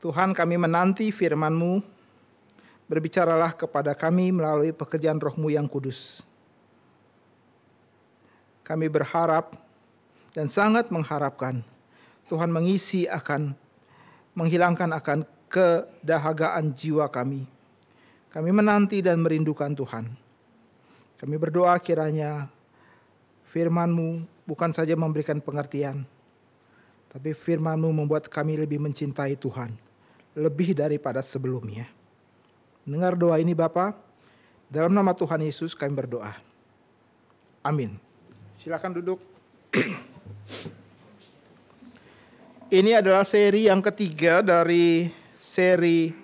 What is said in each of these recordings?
Tuhan, kami menanti firman-Mu, berbicaralah kepada kami melalui pekerjaan Roh-Mu yang kudus. Kami berharap dan sangat mengharapkan Tuhan menghilangkan akan kedahagaan jiwa kami. Kami menanti dan merindukan Tuhan. Kami berdoa kiranya firman-Mu bukan saja memberikan pengertian, tapi firman-Mu membuat kami lebih mencintai Tuhan, lebih daripada sebelumnya. Dengar doa ini Bapa, dalam nama Tuhan Yesus kami berdoa. Amin. Silakan duduk. Ini adalah seri yang ketiga dari seri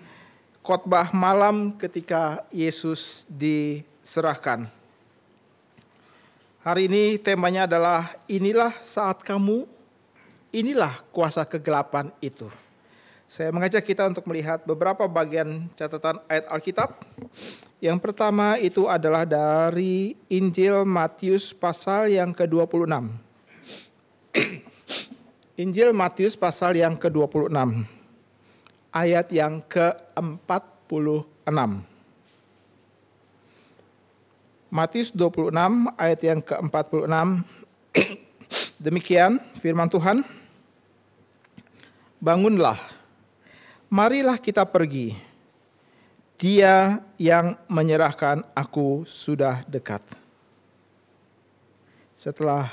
khotbah malam ketika Yesus diserahkan. Hari ini temanya adalah inilah saat kamu, inilah kuasa kegelapan itu. Saya mengajak kita untuk melihat beberapa bagian catatan ayat Alkitab. Yang pertama itu adalah dari Injil Matius pasal yang ke-26. Injil Matius pasal yang ke-26, ayat yang ke-46. Matius 26 ayat yang ke-46. Demikian firman Tuhan. Bangunlah, marilah kita pergi. Dia yang menyerahkan aku sudah dekat. Setelah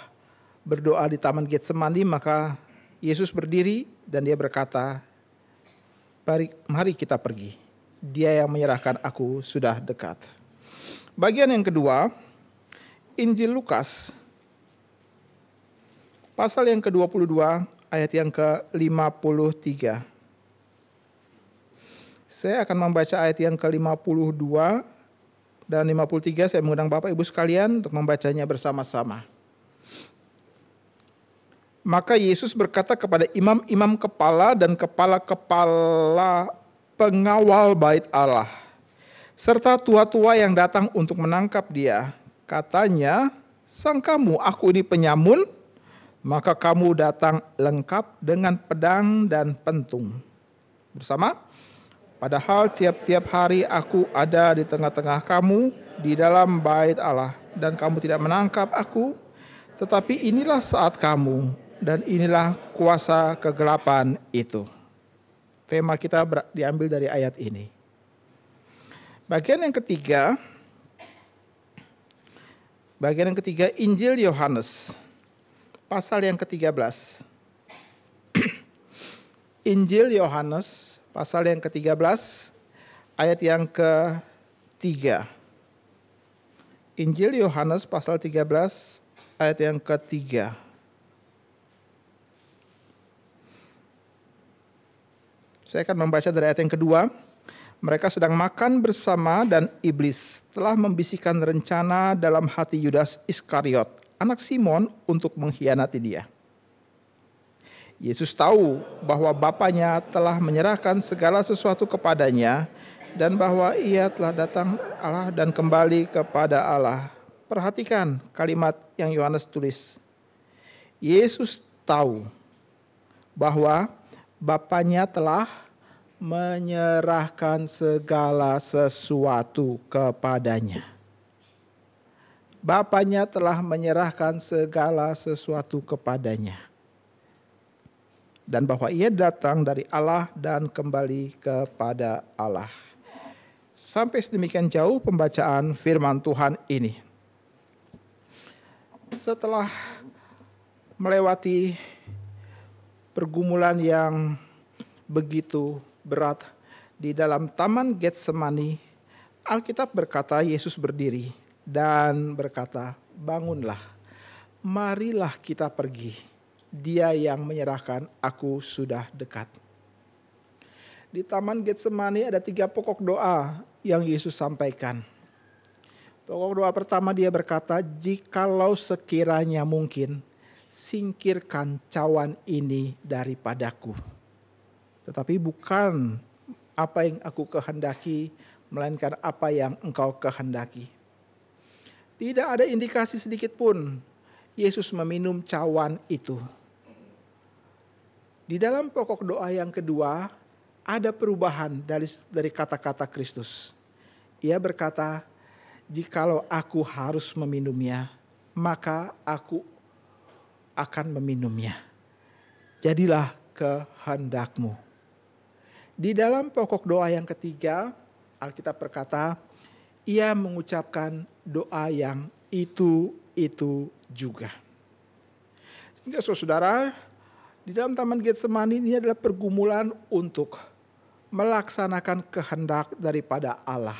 berdoa di Taman Getsemani, maka Yesus berdiri dan dia berkata, mari kita pergi. Dia yang menyerahkan aku sudah dekat. Bagian yang kedua, Injil Lukas, pasal yang ke-22, ayat yang ke-53. Saya akan membaca ayat yang ke-52 dan 53. Saya mengundang Bapak Ibu sekalian untuk membacanya bersama-sama. Maka Yesus berkata kepada imam-imam kepala dan kepala-kepala pengawal bait Allah, serta tua-tua yang datang untuk menangkap dia. Katanya, sangkamu aku ini penyamun? Maka kamu datang lengkap dengan pedang dan pentung. Bersama? Padahal tiap-tiap hari aku ada di tengah-tengah kamu di dalam bait Allah, dan kamu tidak menangkap aku. Tetapi inilah saat kamu, dan inilah kuasa kegelapan itu. Tema kita diambil dari ayat ini. Bagian yang ketiga, Injil Yohanes, pasal yang ke-13. Injil Yohanes, pasal yang ke-13, ayat yang ke-3. Injil Yohanes, pasal 13, ayat yang ke-3. Saya akan membaca dari ayat yang kedua. Mereka sedang makan bersama dan iblis telah membisikkan rencana dalam hati Yudas Iskariot, anak Simon, untuk mengkhianati dia. Yesus tahu bahwa Bapanya telah menyerahkan segala sesuatu kepadanya dan bahwa ia telah datang Allah dan kembali kepada Allah. Perhatikan kalimat yang Yohanes tulis. Yesus tahu bahwa Bapanya telah menyerahkan segala sesuatu kepadanya. Bapanya telah menyerahkan segala sesuatu kepadanya. Dan bahwa ia datang dari Allah dan kembali kepada Allah. Sampai sedemikian jauh pembacaan firman Tuhan ini. Setelah melewati pergumulan yang begitu berat di dalam Taman Getsemani, Alkitab berkata Yesus berdiri dan berkata, bangunlah, marilah kita pergi. Dia yang menyerahkan aku sudah dekat. Di Taman Getsemani ada 3 pokok doa yang Yesus sampaikan. Pokok doa pertama dia berkata, jikalau sekiranya mungkin, singkirkan cawan ini daripadaku. Tetapi bukan apa yang aku kehendaki, melainkan apa yang engkau kehendaki. Tidak ada indikasi sedikit pun Yesus meminum cawan itu. Di dalam pokok doa yang kedua, ada perubahan dari kata-kata Kristus. Ia berkata, jikalau aku harus meminumnya, maka aku akan meminumnya. Jadilah kehendakmu. Di dalam pokok doa yang ketiga, Alkitab berkata, ia mengucapkan doa yang itu juga. Sehingga saudara, di dalam Taman Getsemani ini adalah pergumulan untuk melaksanakan kehendak daripada Allah.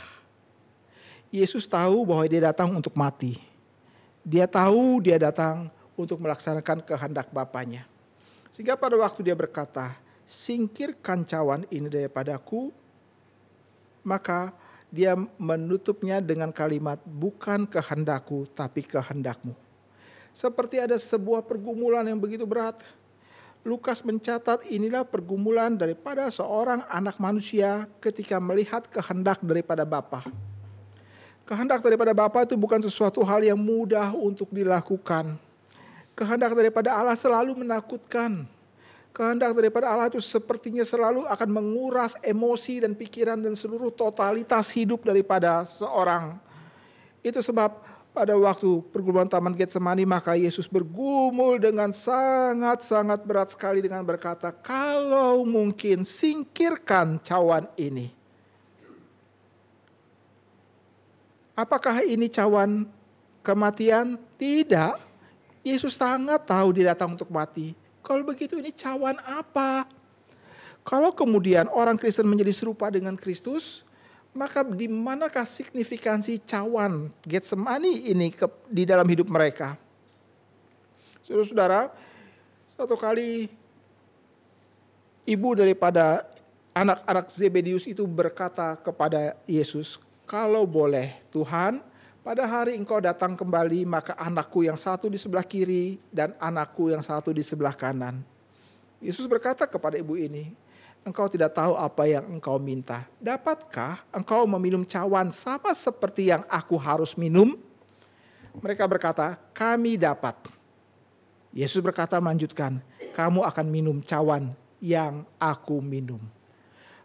Yesus tahu bahwa dia datang untuk mati. Dia tahu dia datang untuk melaksanakan kehendak Bapanya. Sehingga pada waktu dia berkata, singkirkan cawan ini daripadaku, maka dia menutupnya dengan kalimat, bukan kehendakku tapi kehendakmu. Seperti ada sebuah pergumulan yang begitu berat. Lukas mencatat inilah pergumulan daripada seorang anak manusia ketika melihat kehendak daripada Bapa. Kehendak daripada Bapa itu bukan sesuatu hal yang mudah untuk dilakukan. Kehendak daripada Allah selalu menakutkan. Kehendak daripada Allah itu sepertinya selalu akan menguras emosi dan pikiran dan seluruh totalitas hidup daripada seorang. Itu sebab pada waktu pergumulan Taman Getsemani maka Yesus bergumul dengan sangat-sangat berat sekali dengan berkata, kalau mungkin singkirkan cawan ini. Apakah ini cawan kematian? Tidak. Yesus sangat tahu dia datang untuk mati. Kalau begitu ini cawan apa? Kalau kemudian orang Kristen menjadi serupa dengan Kristus, maka di manakah signifikansi cawan Getsemani ini di dalam hidup mereka? Saudara-saudara, satu kali ibu daripada anak-anak Zebedius itu berkata kepada Yesus, kalau boleh Tuhan, pada hari engkau datang kembali, maka anakku yang satu di sebelah kiri dan anakku yang satu di sebelah kanan. Yesus berkata kepada ibu ini, engkau tidak tahu apa yang engkau minta. Dapatkah engkau meminum cawan sama seperti yang aku harus minum? Mereka berkata, kami dapat. Yesus berkata melanjutkan, kamu akan minum cawan yang aku minum.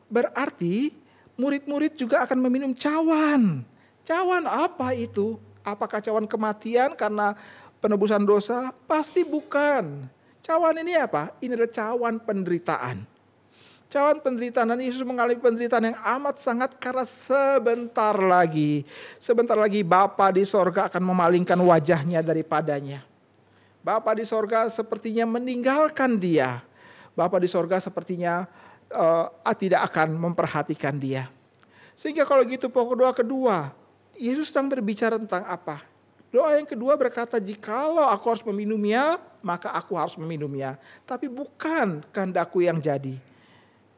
Berarti murid-murid juga akan meminum cawan. Cawan apa itu? Apakah cawan kematian karena penebusan dosa? Pasti bukan. Cawan ini apa? Ini adalah cawan penderitaan. Cawan penderitaan, dan Yesus mengalami penderitaan yang amat sangat karena sebentar lagi Bapa di sorga akan memalingkan wajahnya daripadanya. Bapa di sorga sepertinya meninggalkan dia. Bapa di sorga sepertinya tidak akan memperhatikan dia. Sehingga kalau gitu pokok doa kedua, Yesus sedang berbicara tentang apa? Doa yang kedua berkata, jikalau aku harus meminumnya, maka aku harus meminumnya. Tapi bukan kehendakku yang jadi.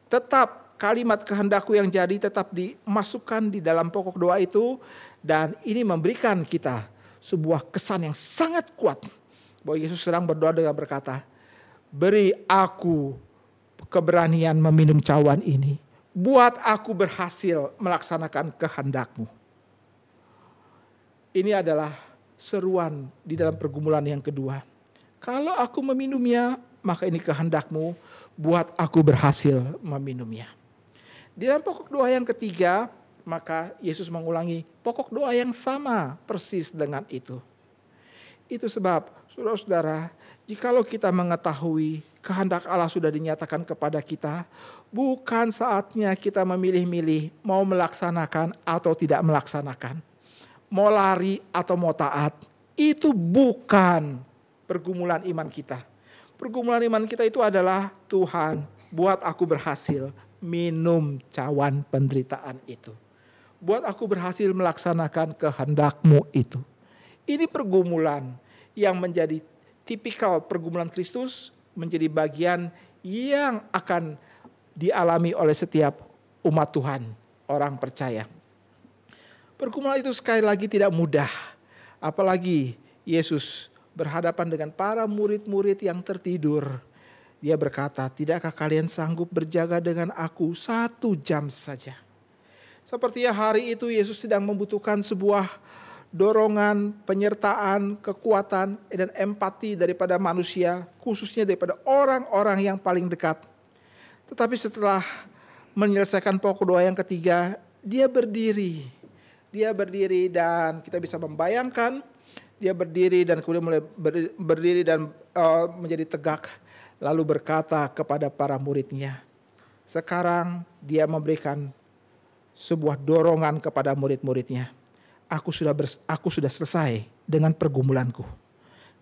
Tetap kalimat kehendakku yang jadi tetap dimasukkan di dalam pokok doa itu. Dan ini memberikan kita sebuah kesan yang sangat kuat. Bahwa Yesus sedang berdoa dengan berkata, beri aku keberanian meminum cawan ini. Buat aku berhasil melaksanakan kehendakmu. Ini adalah seruan di dalam pergumulan yang kedua. Kalau aku meminumnya, maka ini kehendakmu, buat aku berhasil meminumnya. Di dalam pokok doa yang ketiga, maka Yesus mengulangi pokok doa yang sama persis dengan itu. Itu sebab, saudara-saudara, jikalau kita mengetahui kehendak Allah sudah dinyatakan kepada kita, bukan saatnya kita memilih-milih mau melaksanakan atau tidak melaksanakan. Mau lari atau mau taat, itu bukan pergumulan iman kita. Pergumulan iman kita itu adalah, Tuhan, buat aku berhasil minum cawan penderitaan itu. Buat aku berhasil melaksanakan kehendak-Mu itu. Ini pergumulan yang menjadi tipikal pergumulan Kristus, menjadi bagian yang akan dialami oleh setiap umat Tuhan, orang percaya. Pergumulan itu sekali lagi tidak mudah. Apalagi Yesus berhadapan dengan para murid-murid yang tertidur. Dia berkata, tidakkah kalian sanggup berjaga dengan aku 1 jam saja? Sepertinya hari itu Yesus sedang membutuhkan sebuah dorongan, penyertaan, kekuatan, dan empati daripada manusia. Khususnya daripada orang-orang yang paling dekat. Tetapi setelah menyelesaikan pokok doa yang ketiga, dia berdiri. Dia berdiri dan kita bisa membayangkan dia berdiri dan kemudian mulai berdiri dan menjadi tegak. Lalu berkata kepada para muridnya. Sekarang dia memberikan sebuah dorongan kepada murid-muridnya. Aku sudah selesai dengan pergumulanku.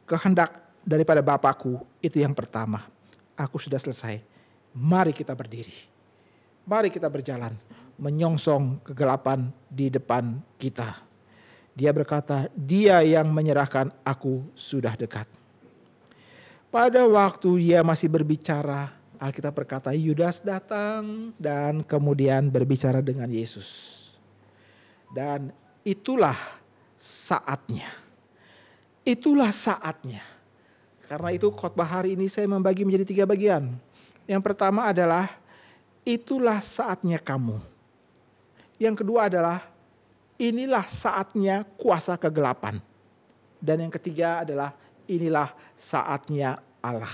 Kehendak daripada Bapakku itu yang pertama. Aku sudah selesai. Mari kita berdiri. Mari kita berjalan menyongsong kegelapan di depan kita. Dia berkata, dia yang menyerahkan aku sudah dekat. Pada waktu dia masih berbicara, Alkitab berkata Yudas datang dan kemudian berbicara dengan Yesus. Dan itulah saatnya. Itulah saatnya. Karena itu khotbah hari ini saya membagi menjadi 3 bagian. Yang pertama adalah itulah saatnya kamu. Yang kedua adalah inilah saatnya kuasa kegelapan. Dan yang ketiga adalah inilah saatnya Allah.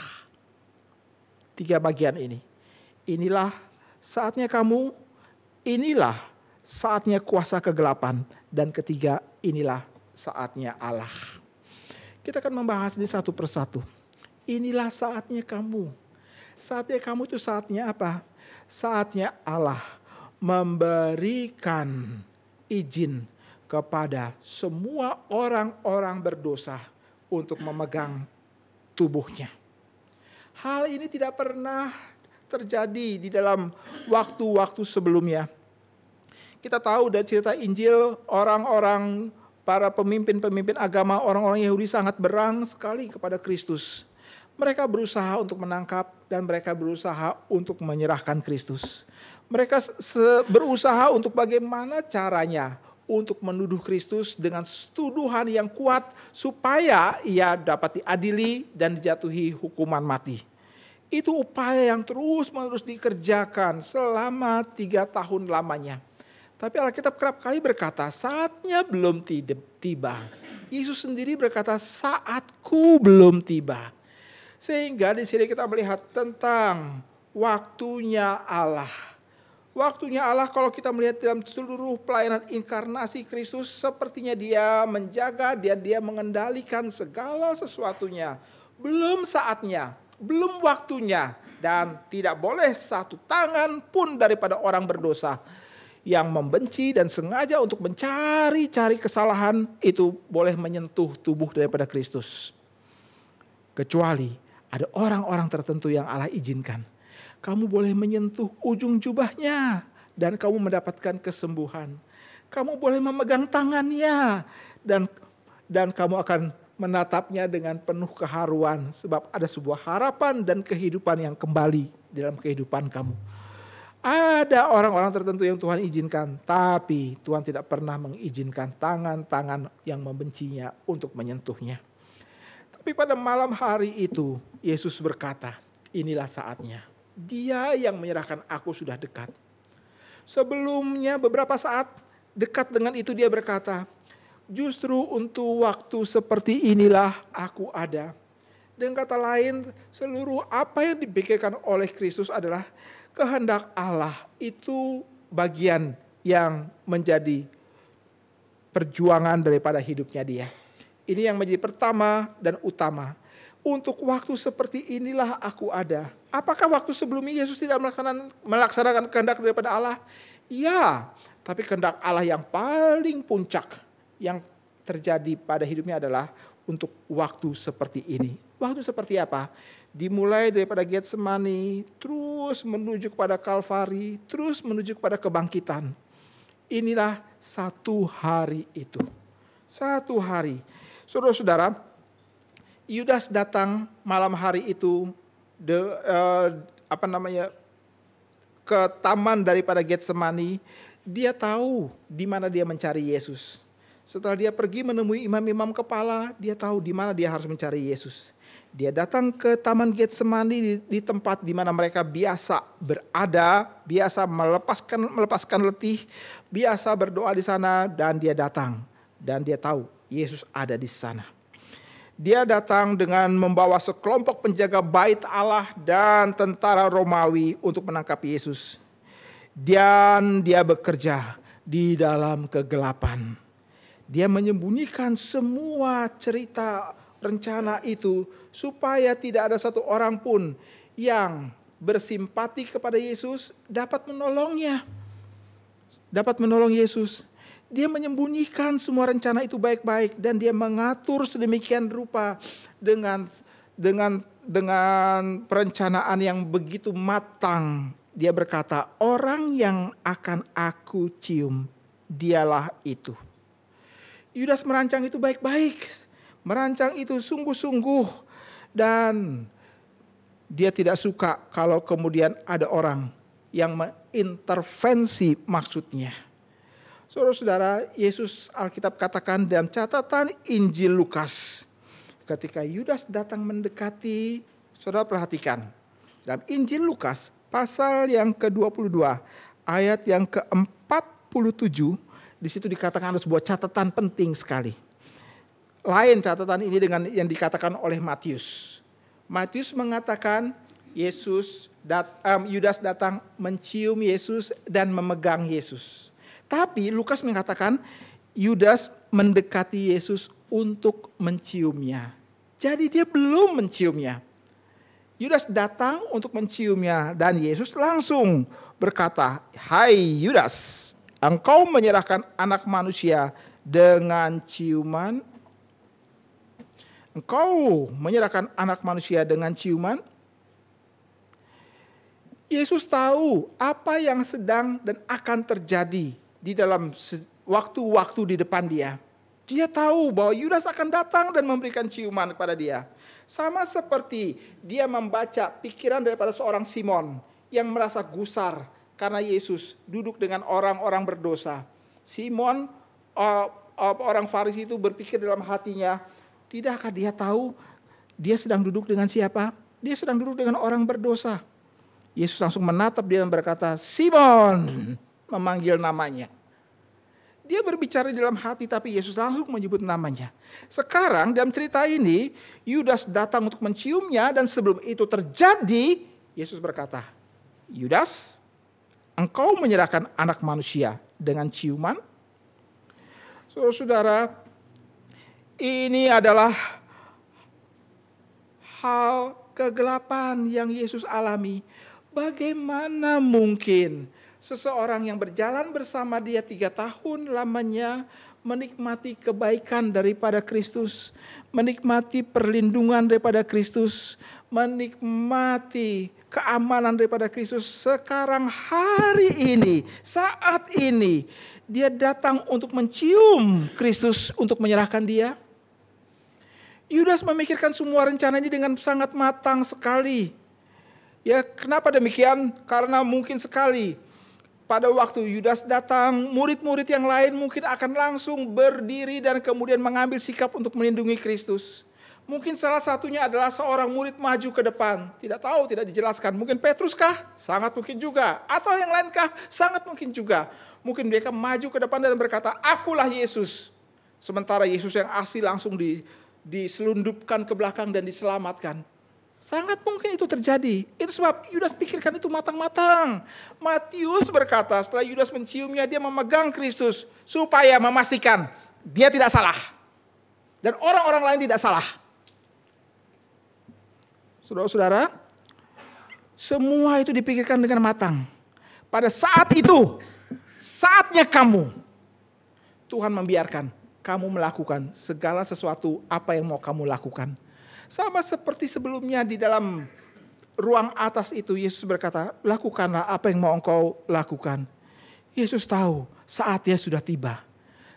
3 bagian ini. Inilah saatnya kamu, inilah saatnya kuasa kegelapan. Dan ketiga, inilah saatnya Allah. Kita akan membahas ini satu persatu. Inilah saatnya kamu. Saatnya kamu itu saatnya apa? Saatnya Allah memberikan izin kepada semua orang-orang berdosa untuk memegang tubuhnya. Hal ini tidak pernah terjadi di dalam waktu-waktu sebelumnya. Kita tahu dari cerita Injil, orang-orang, para pemimpin-pemimpin agama, orang-orang Yahudi sangat berang sekali kepada Kristus. Mereka berusaha untuk menangkap dan mereka berusaha untuk menyerahkan Kristus. Mereka berusaha untuk bagaimana caranya untuk menuduh Kristus dengan tuduhan yang kuat supaya ia dapat diadili dan dijatuhi hukuman mati. Itu upaya yang terus-menerus dikerjakan selama 3 tahun lamanya. Tapi Alkitab kerap kali berkata saatnya belum tiba. Yesus sendiri berkata saatku belum tiba. Sehingga di sini kita melihat tentang waktunya Allah. Waktunya Allah kalau kita melihat dalam seluruh pelayanan inkarnasi Kristus, sepertinya dia menjaga, dia mengendalikan segala sesuatunya. Belum saatnya, belum waktunya, dan tidak boleh satu tangan pun daripada orang berdosa yang membenci dan sengaja untuk mencari-cari kesalahan itu boleh menyentuh tubuh daripada Kristus. Kecuali ada orang-orang tertentu yang Allah izinkan. Kamu boleh menyentuh ujung jubahnya dan kamu mendapatkan kesembuhan. Kamu boleh memegang tangannya dan kamu akan menatapnya dengan penuh keharuan sebab ada sebuah harapan dan kehidupan yang kembali dalam kehidupan kamu. Ada orang-orang tertentu yang Tuhan izinkan, tapi Tuhan tidak pernah mengizinkan tangan-tangan yang membencinya untuk menyentuhnya. Tapi pada malam hari itu Yesus berkata, inilah saatnya. Dia yang menyerahkan aku sudah dekat. Sebelumnya beberapa saat dekat dengan itu dia berkata, justru untuk waktu seperti inilah aku ada. Dengan kata lain, seluruh apa yang dipikirkan oleh Kristus adalah kehendak Allah. Itu bagian yang menjadi perjuangan daripada hidupnya dia. Ini yang menjadi pertama dan utama. Untuk waktu seperti inilah aku ada. Apakah waktu sebelumnya Yesus tidak melaksanakan kehendak daripada Allah? Ya, tapi kehendak Allah yang paling puncak yang terjadi pada hidupnya adalah untuk waktu seperti ini. Waktu seperti apa? Dimulai daripada Getsemani, terus menuju kepada Kalvari, terus menuju kepada kebangkitan. Inilah satu hari itu. Satu hari. Saudara-saudara, Yudas datang malam hari itu ke taman daripada Getsemani. Dia tahu di mana dia mencari Yesus. Setelah dia pergi menemui imam-imam kepala, dia tahu di mana dia harus mencari Yesus. Dia datang ke taman Getsemani di tempat di mana mereka biasa berada, biasa melepaskan letih, biasa berdoa di sana, dan dia datang dan dia tahu Yesus ada di sana. Dia datang dengan membawa sekelompok penjaga bait Allah dan tentara Romawi untuk menangkap Yesus. Dan dia bekerja di dalam kegelapan. Dia menyembunyikan semua cerita rencana itu supaya tidak ada satu orang pun yang bersimpati kepada Yesus dapat menolongnya. Dapat menolong Yesus. Dia menyembunyikan semua rencana itu baik-baik dan dia mengatur sedemikian rupa dengan perencanaan yang begitu matang. Dia berkata, orang yang akan aku cium, dialah itu. Yudas merancang itu baik-baik. Merancang itu sungguh-sungguh. Dan dia tidak suka kalau kemudian ada orang yang mengintervensi maksudnya. Saudara-saudara, Yesus Alkitab katakan dalam catatan Injil Lukas. Ketika Yudas datang mendekati, saudara perhatikan. Dalam Injil Lukas, pasal yang ke-22, ayat yang ke-47, di situ dikatakan ada sebuah catatan penting sekali. Lain catatan ini dengan yang dikatakan oleh Matius. Matius mengatakan Yudas datang mencium Yesus dan memegang Yesus. Tapi Lukas mengatakan Yudas mendekati Yesus untuk menciumnya. Jadi dia belum menciumnya. Yudas datang untuk menciumnya dan Yesus langsung berkata, "Hai Yudas, engkau menyerahkan anak manusia dengan ciuman? Engkau menyerahkan anak manusia dengan ciuman?" Yesus tahu apa yang sedang dan akan terjadi di dalam waktu-waktu di depan dia. Dia tahu bahwa Yudas akan datang dan memberikan ciuman kepada dia. Sama seperti dia membaca pikiran daripada seorang Simon yang merasa gusar karena Yesus duduk dengan orang-orang berdosa. Simon, orang Farisi itu berpikir dalam hatinya, tidakkah dia tahu dia sedang duduk dengan siapa? Dia sedang duduk dengan orang berdosa. Yesus langsung menatap dia dan berkata, "Simon," memanggil namanya. Dia berbicara di dalam hati tapi Yesus langsung menyebut namanya. Sekarang dalam cerita ini Yudas datang untuk menciumnya dan sebelum itu terjadi Yesus berkata, "Yudas, engkau menyerahkan anak manusia dengan ciuman?" Saudara, ini adalah hal kegelapan yang Yesus alami. Bagaimana mungkin seseorang yang berjalan bersama dia 3 tahun lamanya menikmati kebaikan daripada Kristus, menikmati perlindungan daripada Kristus, menikmati keamanan daripada Kristus. Sekarang hari ini, saat ini, dia datang untuk mencium Kristus untuk menyerahkan dia. Yudas memikirkan semua rencana ini dengan sangat matang sekali. Ya, kenapa demikian? Karena mungkin sekali pada waktu Yudas datang, murid-murid yang lain mungkin akan langsung berdiri dan kemudian mengambil sikap untuk melindungi Kristus. Mungkin salah satunya adalah seorang murid maju ke depan. Tidak tahu, tidak dijelaskan. Mungkin Petrus kah? Sangat mungkin juga. Atau yang lain kah? Sangat mungkin juga. Mungkin mereka maju ke depan dan berkata, "Akulah Yesus." Sementara Yesus yang asli langsung diselundupkan ke belakang dan diselamatkan. Sangat mungkin itu terjadi. Itu sebab Yudas pikirkan itu matang-matang. Matius berkata setelah Yudas menciumnya, dia memegang Kristus supaya memastikan dia tidak salah. Dan orang-orang lain tidak salah. Saudara-saudara, semua itu dipikirkan dengan matang. Pada saat itu, saatnya Tuhan membiarkan kamu melakukan segala sesuatu apa yang mau kamu lakukan. Sama seperti sebelumnya di dalam ruang atas itu Yesus berkata, "Lakukanlah apa yang mau engkau lakukan." Yesus tahu saatnya sudah tiba.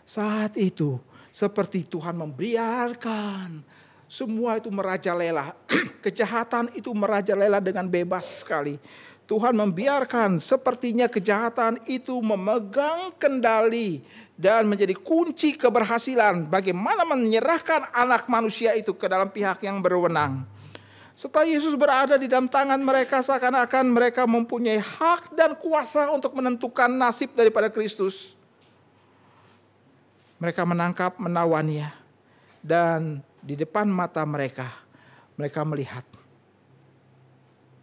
Saat itu seperti Tuhan membiarkan semua itu merajalela. Kejahatan itu merajalela dengan bebas sekali. Tuhan membiarkan sepertinya kejahatan itu memegang kendali dan menjadi kunci keberhasilan bagaimana menyerahkan anak manusia itu ke dalam pihak yang berwenang. Setelah Yesus berada di dalam tangan mereka, seakan-akan mereka mempunyai hak dan kuasa untuk menentukan nasib daripada Kristus. Mereka menangkap, menawannya, dan di depan mata mereka melihat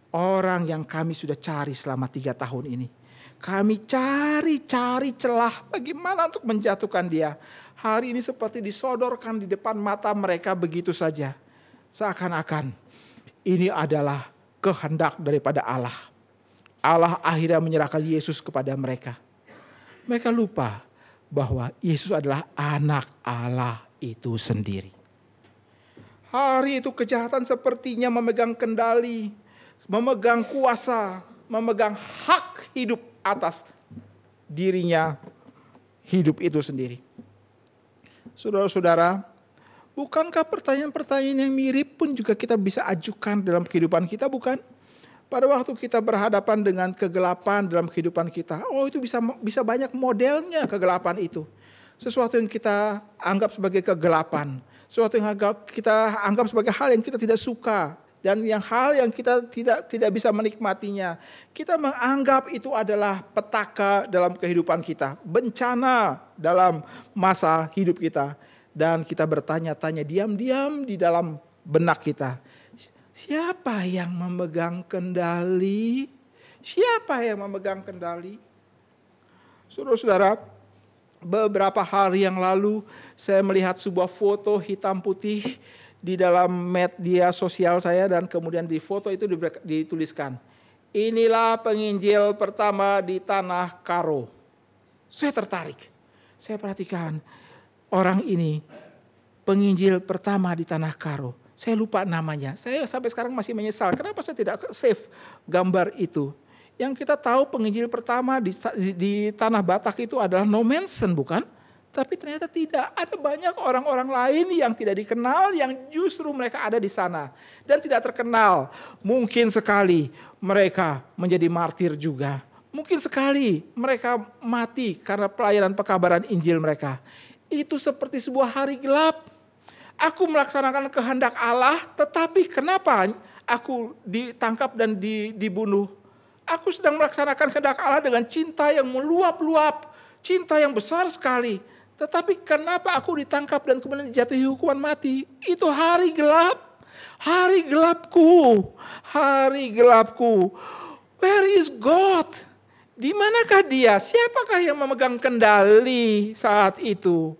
orang yang kami sudah cari selama 3 tahun ini. Kami cari celah bagaimana untuk menjatuhkan dia. Hari ini seperti disodorkan di depan mata mereka begitu saja. Seakan-akan ini adalah kehendak daripada Allah. Allah akhirnya menyerahkan Yesus kepada mereka. Mereka lupa bahwa Yesus adalah anak Allah itu sendiri. Hari itu kejahatan sepertinya memegang kendali, memegang kuasa, memegang hak hidup atas dirinya, hidup itu sendiri. Saudara-saudara, bukankah pertanyaan-pertanyaan yang mirip pun juga kita bisa ajukan dalam kehidupan kita, bukan? Pada waktu kita berhadapan dengan kegelapan dalam kehidupan kita, itu bisa banyak modelnya kegelapan itu. Sesuatu yang kita anggap sebagai kegelapan, sesuatu yang kita anggap sebagai hal yang kita tidak suka, dan hal yang kita tidak bisa menikmatinya. Kita menganggap itu adalah petaka dalam kehidupan kita, bencana dalam masa hidup kita. Dan kita bertanya-tanya diam-diam di dalam benak kita, siapa yang memegang kendali? Siapa yang memegang kendali? Saudara-saudara, beberapa hari yang lalu saya melihat sebuah foto hitam putih di dalam media sosial saya, dan kemudian di foto itu dituliskan, inilah penginjil pertama di tanah Karo. Saya tertarik. Saya perhatikan orang ini penginjil pertama di tanah Karo. Saya lupa namanya. Saya sampai sekarang masih menyesal. Kenapa saya tidak save gambar itu? Yang kita tahu penginjil pertama di tanah Batak itu adalah Nommensen, bukan? Tapi ternyata tidak. Ada banyak orang-orang lain yang tidak dikenal, yang justru mereka ada di sana dan tidak terkenal. Mungkin sekali mereka menjadi martir juga. Mungkin sekali mereka mati karena pelayanan pekabaran Injil mereka. Itu seperti sebuah hari gelap. Aku melaksanakan kehendak Allah, tetapi kenapa aku ditangkap dan dibunuh? Aku sedang melaksanakan kehendak Allah dengan cinta yang meluap-luap, cinta yang besar sekali. Tetapi kenapa aku ditangkap dan kemudian dijatuhi hukuman mati? Itu hari gelap. Hari gelapku. Hari gelapku. Where is God? Di manakah dia? Siapakah yang memegang kendali saat itu?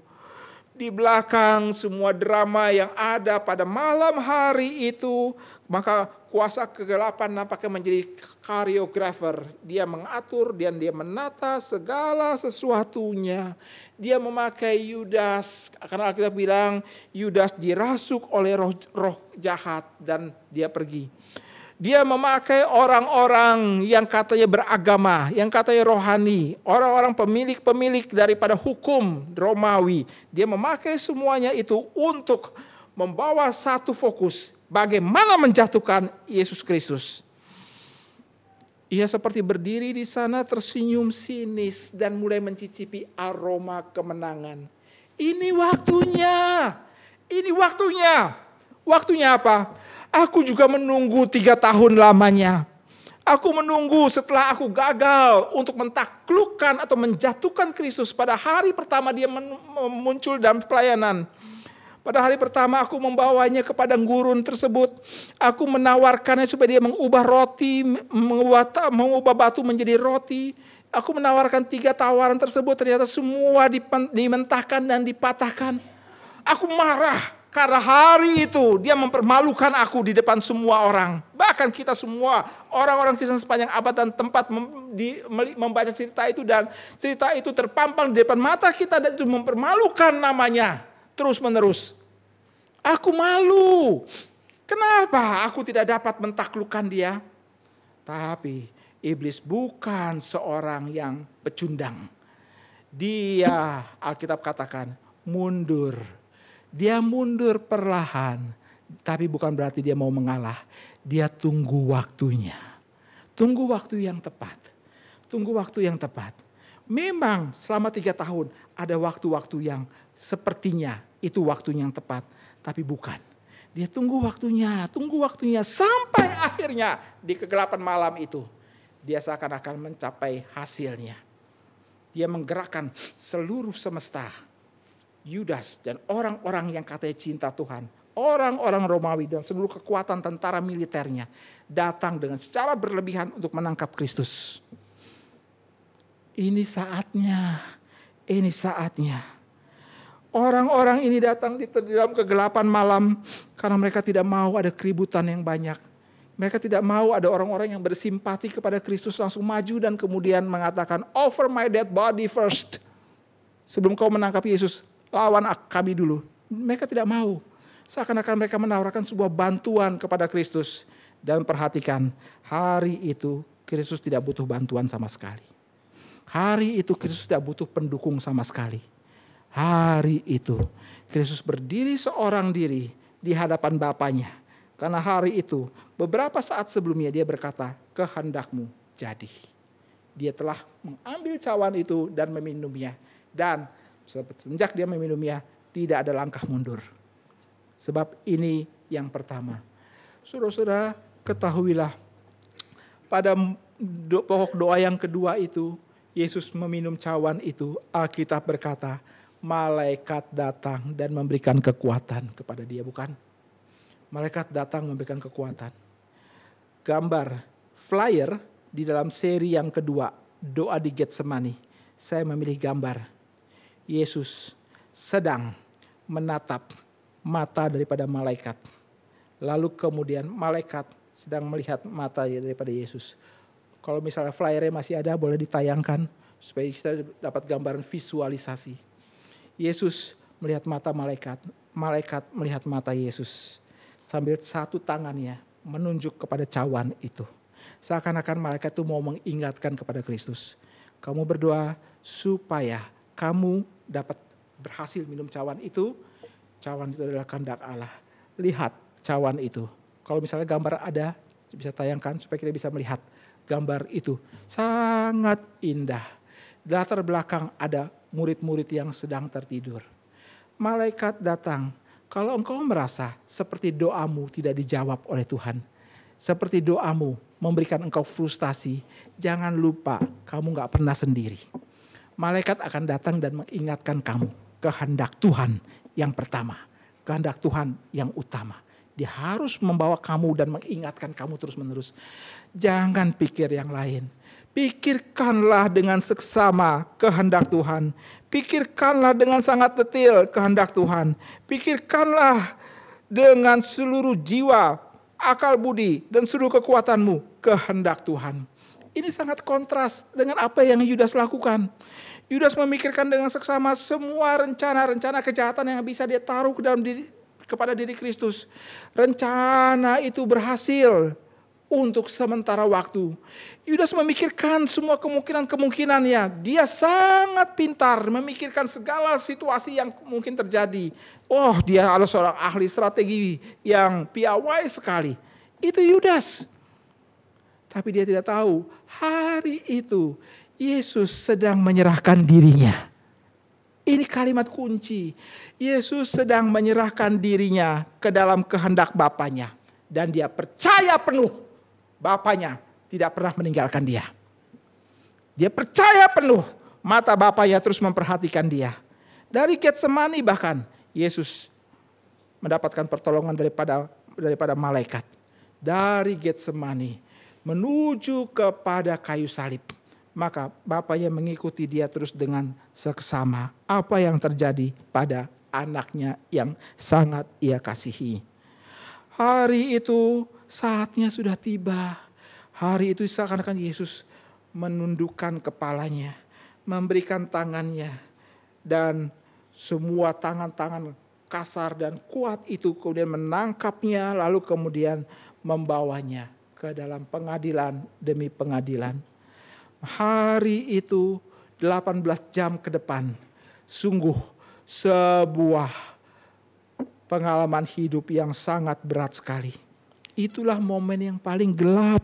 Di belakang semua drama yang ada pada malam hari itu, maka kuasa kegelapan nampaknya menjadi koreografer. Dia mengatur dan dia menata segala sesuatunya. Dia memakai Yudas, karena Alkitab bilang Yudas dirasuk oleh roh jahat dan dia pergi. Dia memakai orang-orang yang katanya beragama, yang katanya rohani, orang-orang pemilik daripada hukum Romawi. Dia memakai semuanya itu untuk membawa satu fokus, bagaimana menjatuhkan Yesus Kristus. Ia seperti berdiri di sana tersenyum sinis dan mulai mencicipi aroma kemenangan. Ini waktunya. Ini waktunya. Waktunya apa? Aku juga menunggu 3 tahun lamanya. Aku menunggu setelah aku gagal untuk mentaklukkan atau menjatuhkan Kristus pada hari pertama dia muncul dalam pelayanan. Pada hari pertama aku membawanya kepada gurun tersebut. Aku menawarkannya supaya dia mengubah roti, mengubah batu menjadi roti. Aku menawarkan 3 tawaran tersebut, ternyata semua dimentahkan dan dipatahkan. Aku marah. Karena hari itu dia mempermalukan aku di depan semua orang. Bahkan kita semua orang-orang Kristen sepanjang abad dan tempat membaca cerita itu. Dan cerita itu terpampang di depan mata kita dan itu mempermalukan namanya terus menerus. Aku malu. Kenapa aku tidak dapat mentaklukkan dia? Tapi iblis bukan seorang yang pecundang. Dia, Alkitab katakan, mundur. Dia mundur perlahan, tapi bukan berarti dia mau mengalah. Dia tunggu waktunya. Tunggu waktu yang tepat. Tunggu waktu yang tepat. Memang selama 3 tahun ada waktu-waktu yang sepertinya itu waktunya yang tepat. Tapi bukan. Dia tunggu waktunya sampai akhirnya di kegelapan malam itu. Dia seakan-akan mencapai hasilnya. Dia menggerakkan seluruh semesta. Yudas dan orang-orang yang katanya cinta Tuhan, orang-orang Romawi dan seluruh kekuatan tentara militernya datang dengan secara berlebihan untuk menangkap Kristus. Ini saatnya. Ini saatnya. Orang-orang ini datang di dalam kegelapan malam karena mereka tidak mau ada keributan yang banyak. Mereka tidak mau ada orang-orang yang bersimpati kepada Kristus langsung maju dan kemudian mengatakan, offer my dead body first. Sebelum kau menangkap Yesus, lawan kami dulu. Mereka tidak mau. Seakan-akan mereka menawarkan sebuah bantuan kepada Kristus. Dan perhatikan, hari itu Kristus tidak butuh bantuan sama sekali. Hari itu Kristus tidak butuh pendukung sama sekali. Hari itu Kristus berdiri seorang diri di hadapan Bapanya. Karena hari itu beberapa saat sebelumnya dia berkata, kehendakmu jadi. Dia telah mengambil cawan itu dan meminumnya. Dan sejak dia meminumnya tidak ada langkah mundur. Sebab ini yang pertama. Saudara-saudara, ketahuilah pada pokok doa yang kedua itu, Yesus meminum cawan itu, Alkitab berkata, malaikat datang dan memberikan kekuatan kepada dia, bukan? Malaikat datang memberikan kekuatan. Gambar flyer di dalam seri yang kedua, doa di Getsemani. Saya memilih gambar Yesus sedang menatap mata daripada malaikat. Lalu kemudian malaikat sedang melihat mata daripada Yesus. Kalau misalnya flyernya masih ada, boleh ditayangkan supaya kita dapat gambaran visualisasi. Yesus melihat mata malaikat, malaikat melihat mata Yesus. Sambil satu tangannya menunjuk kepada cawan itu. Seakan-akan malaikat itu mau mengingatkan kepada Kristus. Kamu berdoa supaya kamu dapat berhasil minum cawan itu. Cawan itu adalah kehendak Allah. Lihat cawan itu. Kalau misalnya gambar ada, bisa tayangkan supaya kita bisa melihat gambar itu. Sangat indah. Di latar belakang ada murid-murid yang sedang tertidur. Malaikat datang. Kalau engkau merasa seperti doamu tidak dijawab oleh Tuhan, seperti doamu memberikan engkau frustasi, jangan lupa kamu gak pernah sendiri. Malaikat akan datang dan mengingatkan kamu kehendak Tuhan yang pertama, kehendak Tuhan yang utama. Dia harus membawa kamu dan mengingatkan kamu terus-menerus. Jangan pikir yang lain. Pikirkanlah dengan seksama kehendak Tuhan. Pikirkanlah dengan sangat detail kehendak Tuhan. Pikirkanlah dengan seluruh jiwa, akal budi, dan seluruh kekuatanmu kehendak Tuhan. Ini sangat kontras dengan apa yang Yudas lakukan. Yudas memikirkan dengan seksama semua rencana-rencana kejahatan yang bisa dia taruh kepada diri Kristus. Rencana itu berhasil untuk sementara waktu. Yudas memikirkan semua kemungkinan-kemungkinannya. Dia sangat pintar memikirkan segala situasi yang mungkin terjadi. Oh, dia adalah seorang ahli strategi yang piawai sekali. Itu Yudas. Tapi dia tidak tahu hari itu Yesus sedang menyerahkan dirinya. Ini kalimat kunci. Yesus sedang menyerahkan dirinya ke dalam kehendak Bapanya. Dan dia percaya penuh Bapanya tidak pernah meninggalkan dia. Dia percaya penuh mata Bapanya terus memperhatikan dia. Dari Getsemani bahkan Yesus mendapatkan pertolongan daripada malaikat. Dari Getsemani menuju kepada kayu salib. Maka Bapanya mengikuti dia terus dengan seksama apa yang terjadi pada anaknya yang sangat ia kasihi. Hari itu saatnya sudah tiba. Hari itu seakan-akan Yesus menundukkan kepalanya, memberikan tangannya, dan semua tangan-tangan kasar dan kuat itu kemudian menangkapnya, lalu kemudian membawanya ke dalam pengadilan demi pengadilan. Hari itu 18 jam ke depan, sungguh sebuah pengalaman hidup yang sangat berat sekali. Itulah momen yang paling gelap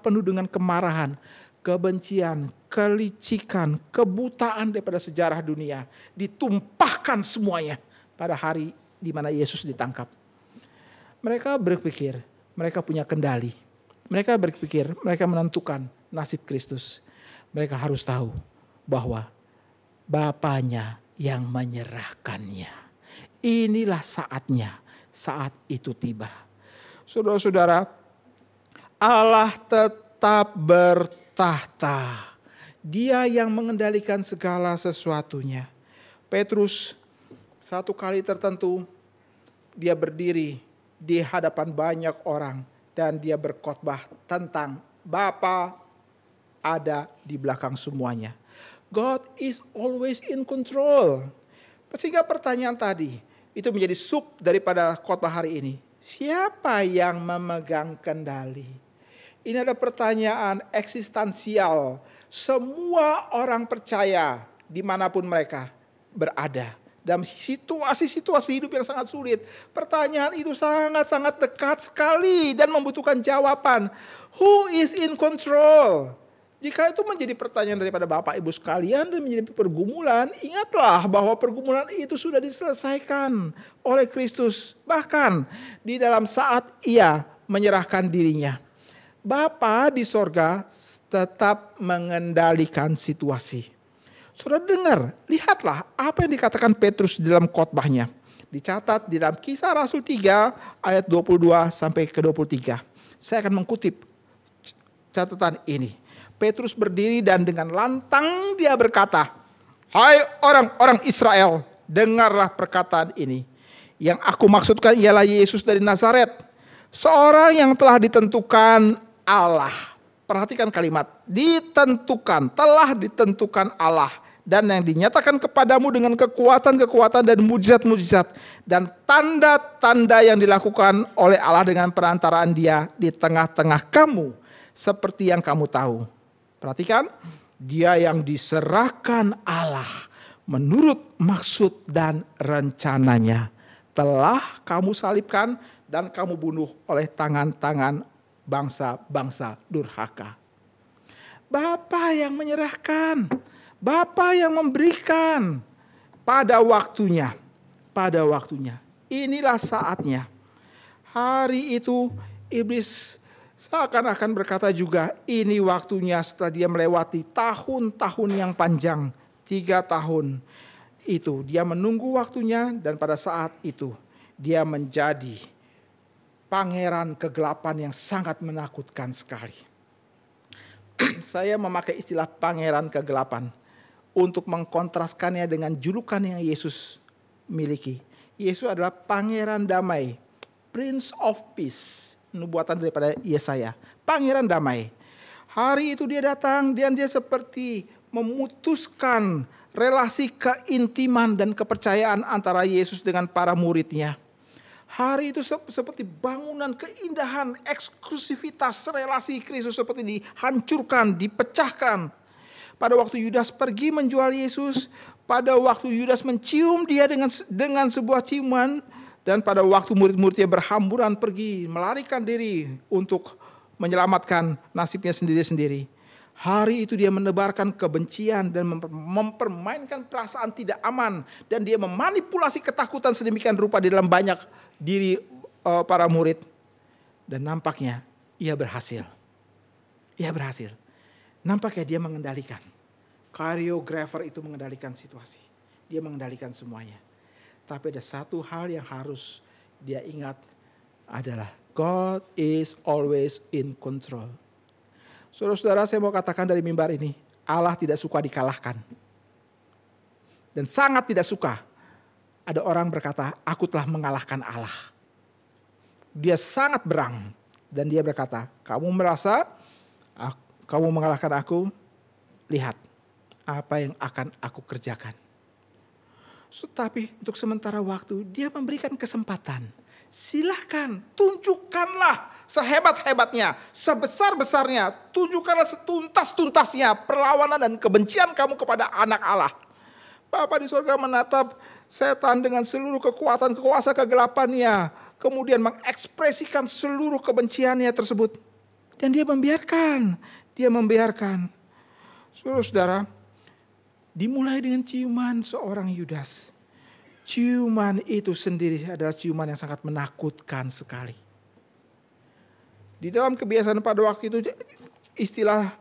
penuh dengan kemarahan, kebencian, kelicikan, kebutaan daripada sejarah dunia. Ditumpahkan semuanya pada hari di mana Yesus ditangkap. Mereka berpikir mereka punya kendali. Mereka berpikir mereka menentukan nasib Kristus. Mereka harus tahu bahwa Bapanya yang menyerahkannya. Inilah saatnya, saat itu tiba. Saudara-saudara, Allah tetap bertahta. Dia yang mengendalikan segala sesuatunya. Petrus satu kali tertentu dia berdiri di hadapan banyak orang dan dia berkhotbah tentang Bapa ada di belakang semuanya. God is always in control. Sehingga pertanyaan tadi itu menjadi sub daripada khotbah hari ini. Siapa yang memegang kendali? Ini ada pertanyaan eksistensial. Semua orang percaya dimanapun mereka berada. Dalam situasi-situasi hidup yang sangat sulit. Pertanyaan itu sangat-sangat dekat sekali dan membutuhkan jawaban. Who is in control? Jika itu menjadi pertanyaan daripada Bapak Ibu sekalian dan menjadi pergumulan, ingatlah bahwa pergumulan itu sudah diselesaikan oleh Kristus. Bahkan di dalam saat ia menyerahkan dirinya. Bapa di sorga tetap mengendalikan situasi. Saudara dengar, lihatlah apa yang dikatakan Petrus di dalam khotbahnya. Dicatat di dalam Kisah Rasul 3 ayat 22 sampai ke 23. Saya akan mengutip catatan ini. Petrus berdiri dan dengan lantang dia berkata, "Hai orang-orang Israel, dengarlah perkataan ini. Yang aku maksudkan ialah Yesus dari Nazaret, seorang yang telah ditentukan Allah." Perhatikan kalimat, ditentukan, telah ditentukan Allah. Dan yang dinyatakan kepadamu dengan kekuatan-kekuatan dan mujizat-mujizat. Dan tanda-tanda yang dilakukan oleh Allah dengan perantaraan dia di tengah-tengah kamu. Seperti yang kamu tahu. Perhatikan, dia yang diserahkan Allah menurut maksud dan rencananya. Telah kamu salibkan dan kamu bunuh oleh tangan-tangan bangsa-bangsa durhaka. Bapa yang menyerahkan, Bapa yang memberikan pada waktunya. Pada waktunya. Inilah saatnya. Hari itu iblis seakan-akan berkata juga, ini waktunya setelah dia melewati tahun-tahun yang panjang. 3 tahun itu dia menunggu waktunya dan pada saat itu dia menjadi pangeran kegelapan yang sangat menakutkan sekali. Saya memakai istilah pangeran kegelapan untuk mengkontraskannya dengan julukan yang Yesus miliki. Yesus adalah pangeran damai, Prince of Peace, nubuatan daripada Yesaya, pangeran damai. Hari itu dia datang dan dia seperti memutuskan relasi keintiman dan kepercayaan antara Yesus dengan para muridnya. Hari itu seperti bangunan keindahan, eksklusivitas relasi Kristus seperti dihancurkan, dipecahkan. Pada waktu Yudas pergi menjual Yesus, pada waktu Yudas mencium dia dengan sebuah ciuman, dan pada waktu murid-muridnya berhamburan pergi, melarikan diri untuk menyelamatkan nasibnya sendiri-sendiri. Hari itu dia menebarkan kebencian dan mempermainkan perasaan tidak aman. Dan dia memanipulasi ketakutan sedemikian rupa di dalam banyak diri para murid. Dan nampaknya ia berhasil. Ia berhasil. Nampaknya dia mengendalikan. Koreografer itu mengendalikan situasi. Dia mengendalikan semuanya. Tapi ada satu hal yang harus dia ingat adalah God is always in control. Saudara-saudara, saya mau katakan dari mimbar ini, Allah tidak suka dikalahkan. Dan sangat tidak suka ada orang berkata, aku telah mengalahkan Allah. Dia sangat berang. Dan dia berkata, kamu merasa kamu mengalahkan aku? Lihat apa yang akan aku kerjakan. Tetapi untuk sementara waktu dia memberikan kesempatan. Silahkan, tunjukkanlah sehebat-hebatnya, sebesar-besarnya, tunjukkanlah setuntas-tuntasnya perlawanan dan kebencian kamu kepada anak Allah. Bapa di surga menatap setan dengan seluruh kekuatan, kuasa kegelapannya, kemudian mengekspresikan seluruh kebenciannya tersebut. Dan dia membiarkan. Saudara-saudara, dimulai dengan ciuman seorang Yudas. Ciuman itu sendiri adalah ciuman yang sangat menakutkan sekali. Di dalam kebiasaan pada waktu itu istilah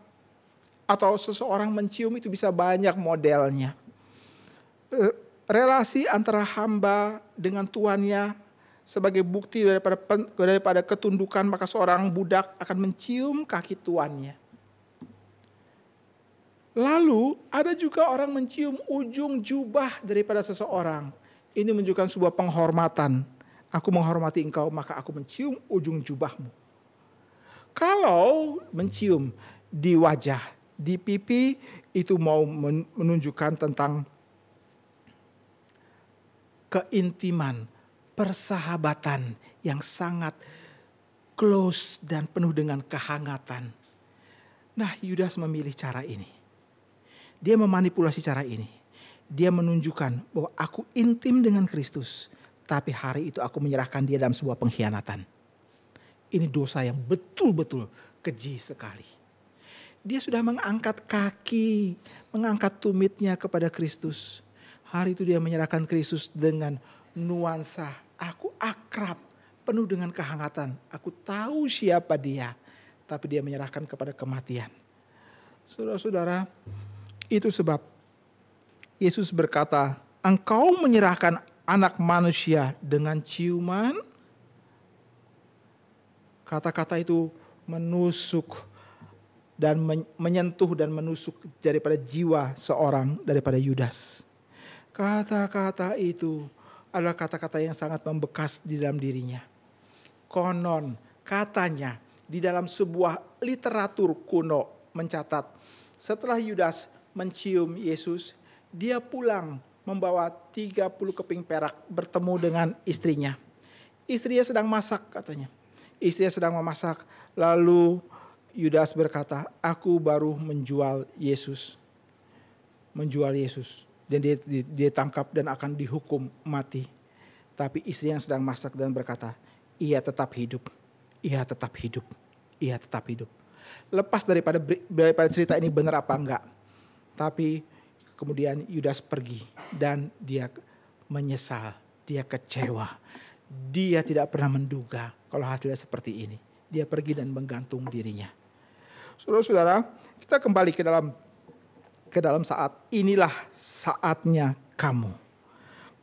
atau seseorang mencium itu bisa banyak modelnya. Relasi antara hamba dengan tuannya sebagai bukti daripada ketundukan, maka seorang budak akan mencium kaki tuannya. Lalu ada juga orang mencium ujung jubah daripada seseorang. Ini menunjukkan sebuah penghormatan. Aku menghormati engkau, maka aku mencium ujung jubahmu. Kalau mencium di wajah, di pipi, itu mau menunjukkan tentang keintiman, persahabatan yang sangat close dan penuh dengan kehangatan. Nah, Yudas memilih cara ini. Dia memanipulasi cara ini. Dia menunjukkan bahwa aku intim dengan Kristus, tapi hari itu aku menyerahkan dia dalam sebuah pengkhianatan. Ini dosa yang betul-betul keji sekali. Dia sudah mengangkat kaki, mengangkat tumitnya kepada Kristus. Hari itu dia menyerahkan Kristus dengan nuansa, aku akrab, penuh dengan kehangatan. Aku tahu siapa dia, tapi dia menyerahkan kepada kematian. Saudara-saudara, itu sebab Yesus berkata, engkau menyerahkan anak manusia dengan ciuman. Kata-kata itu menusuk dan menyentuh dan menusuk daripada jiwa seorang, daripada Yudas. Kata-kata itu adalah kata-kata yang sangat membekas di dalam dirinya. Konon katanya di dalam sebuah literatur kuno mencatat, setelah Yudas mencium Yesus, dia pulang membawa 30 keping perak bertemu dengan istrinya. Istrinya sedang masak katanya. Istrinya sedang memasak, lalu Yudas berkata, aku baru menjual Yesus. Menjual Yesus. Dan dia tangkap dan akan dihukum mati. Tapi istri yang sedang masak dan berkata, ia tetap hidup. Ia tetap hidup. Ia tetap hidup. Lepas daripada cerita ini benar apa enggak. Tapi kemudian Yudas pergi dan dia menyesal. Dia kecewa. Dia tidak pernah menduga kalau hasilnya seperti ini. Dia pergi dan menggantung dirinya. Saudara-saudara, kita kembali ke dalam saat inilah saatnya kamu.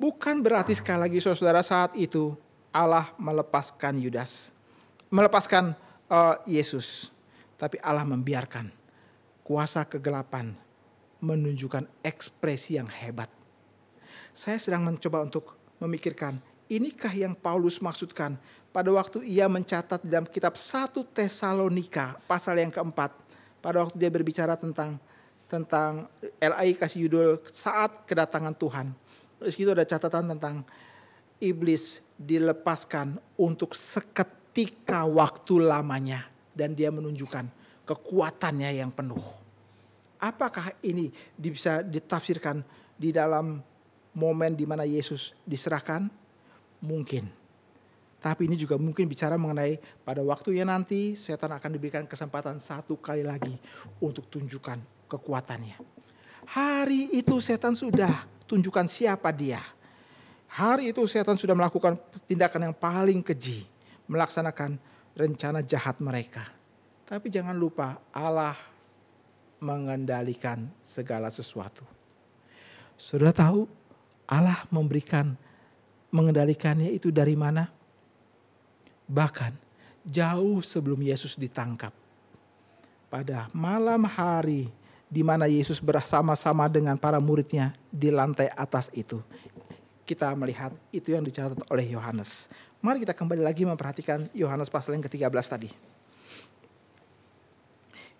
Bukan berarti sekali lagi saudara saat itu Allah melepaskan Yudas. Melepaskan Yesus. Tapi Allah membiarkan kuasa kegelapan menunjukkan ekspresi yang hebat. Saya sedang mencoba untuk memikirkan, inikah yang Paulus maksudkan pada waktu ia mencatat dalam kitab 1 Tesalonika pasal yang keempat. Pada waktu dia berbicara tentang LAI kasih judul saat kedatangan Tuhan. Di situ ada catatan tentang iblis dilepaskan untuk seketika waktu lamanya. Dan dia menunjukkan kekuatannya yang penuh. Apakah ini bisa ditafsirkan di dalam momen di mana Yesus diserahkan? Mungkin. Tapi ini juga mungkin bicara mengenai pada waktunya nanti setan akan diberikan kesempatan satu kali lagi untuk tunjukkan kekuatannya. Hari itu setan sudah tunjukkan siapa dia. Hari itu setan sudah melakukan tindakan yang paling keji. Melaksanakan rencana jahat mereka. Tapi jangan lupa Allah mengendalikan segala sesuatu. Sudah tahu Allah mengendalikannya itu dari mana? Bahkan jauh sebelum Yesus ditangkap. Pada malam hari di mana Yesus bersama-sama dengan para muridnya di lantai atas itu. Kita melihat itu yang dicatat oleh Yohanes. Mari kita kembali lagi memperhatikan Yohanes pasal yang ke-13 tadi.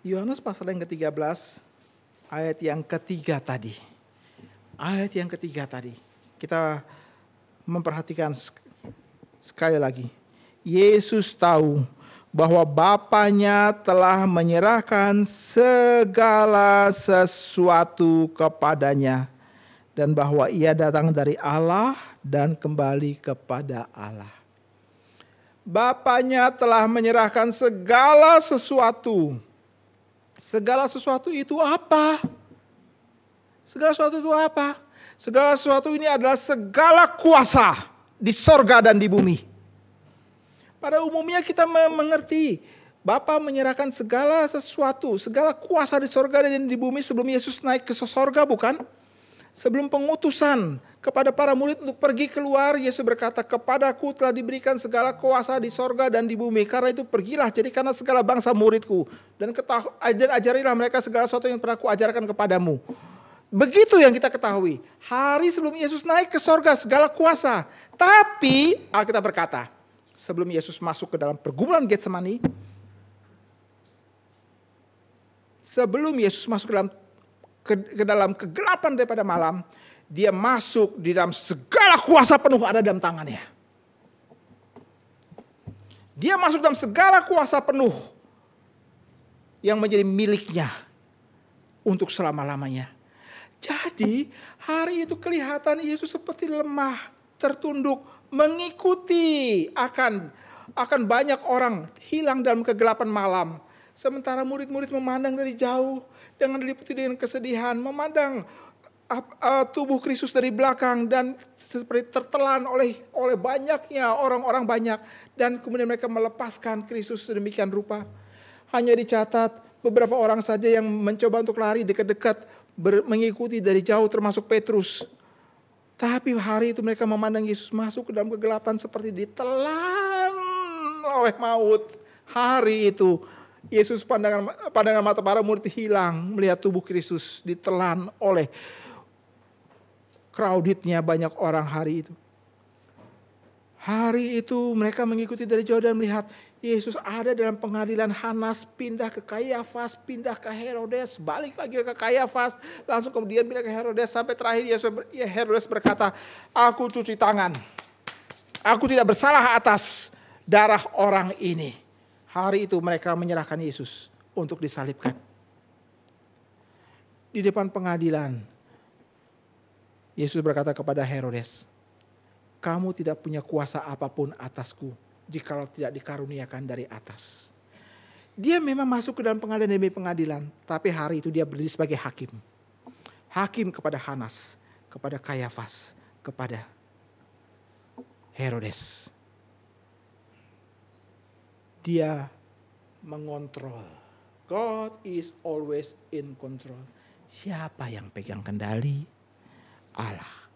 Yohanes pasal yang ke-13 ayat yang ketiga tadi. Ayat yang ketiga tadi. Kita memperhatikan sekali lagi. Yesus tahu bahwa Bapanya telah menyerahkan segala sesuatu kepadanya. Dan bahwa ia datang dari Allah dan kembali kepada Allah. Bapanya telah menyerahkan segala sesuatu. Segala sesuatu itu apa? Segala sesuatu itu apa? Segala sesuatu ini adalah segala kuasa di sorga dan di bumi. Pada umumnya kita mengerti Bapa menyerahkan segala sesuatu, segala kuasa di sorga dan di bumi sebelum Yesus naik ke sorga, bukan? Sebelum pengutusan kepada para murid untuk pergi keluar, Yesus berkata, "Kepadaku telah diberikan segala kuasa di sorga dan di bumi. Karena itu pergilah, jadikanlah segala bangsa muridku. Dan ajarilah mereka segala sesuatu yang pernah kuajarkan kepadamu." Begitu yang kita ketahui. Hari sebelum Yesus naik ke sorga, segala kuasa. Tapi Alkitab berkata, sebelum Yesus masuk ke dalam pergumulan Getsemani, sebelum Yesus masuk ke dalam kegelapan daripada malam, dia masuk di dalam segala kuasa penuh ada dalam tangannya. Dia masuk dalam segala kuasa penuh yang menjadi miliknya untuk selama-lamanya. Jadi hari itu kelihatan Yesus seperti lemah, tertunduk, mengikuti akan banyak orang hilang dalam kegelapan malam. Sementara murid-murid memandang dari jauh dengan diliputi dengan kesedihan, memandang tubuh Kristus dari belakang dan seperti tertelan oleh banyaknya orang-orang banyak, dan kemudian mereka melepaskan Kristus sedemikian rupa. Hanya dicatat beberapa orang saja yang mencoba untuk lari dekat-dekat mengikuti dari jauh, termasuk Petrus. Tapi hari itu mereka memandang Yesus masuk ke dalam kegelapan seperti ditelan oleh maut. Hari itu Yesus pandangan mata para murid hilang melihat tubuh Kristus ditelan oleh crowdednya banyak orang hari itu. Hari itu mereka mengikuti dari jauh dan melihat Yesus ada dalam pengadilan. Hanas pindah ke Kayafas, pindah ke Herodes, balik lagi ke Kayafas, langsung kemudian pindah ke Herodes, sampai terakhir Herodes berkata, "Aku cuci tangan. Aku tidak bersalah atas darah orang ini." Hari itu mereka menyerahkan Yesus untuk disalibkan. Di depan pengadilan, Yesus berkata kepada Herodes, "Kamu tidak punya kuasa apapun atasku jikalau tidak dikaruniakan dari atas." Dia memang masuk ke dalam pengadilan demi pengadilan, tapi hari itu dia berdiri sebagai hakim. Hakim kepada Hanas, kepada Kayafas, kepada Herodes. Dia mengontrol. God is always in control. Siapa yang pegang kendali? Allah.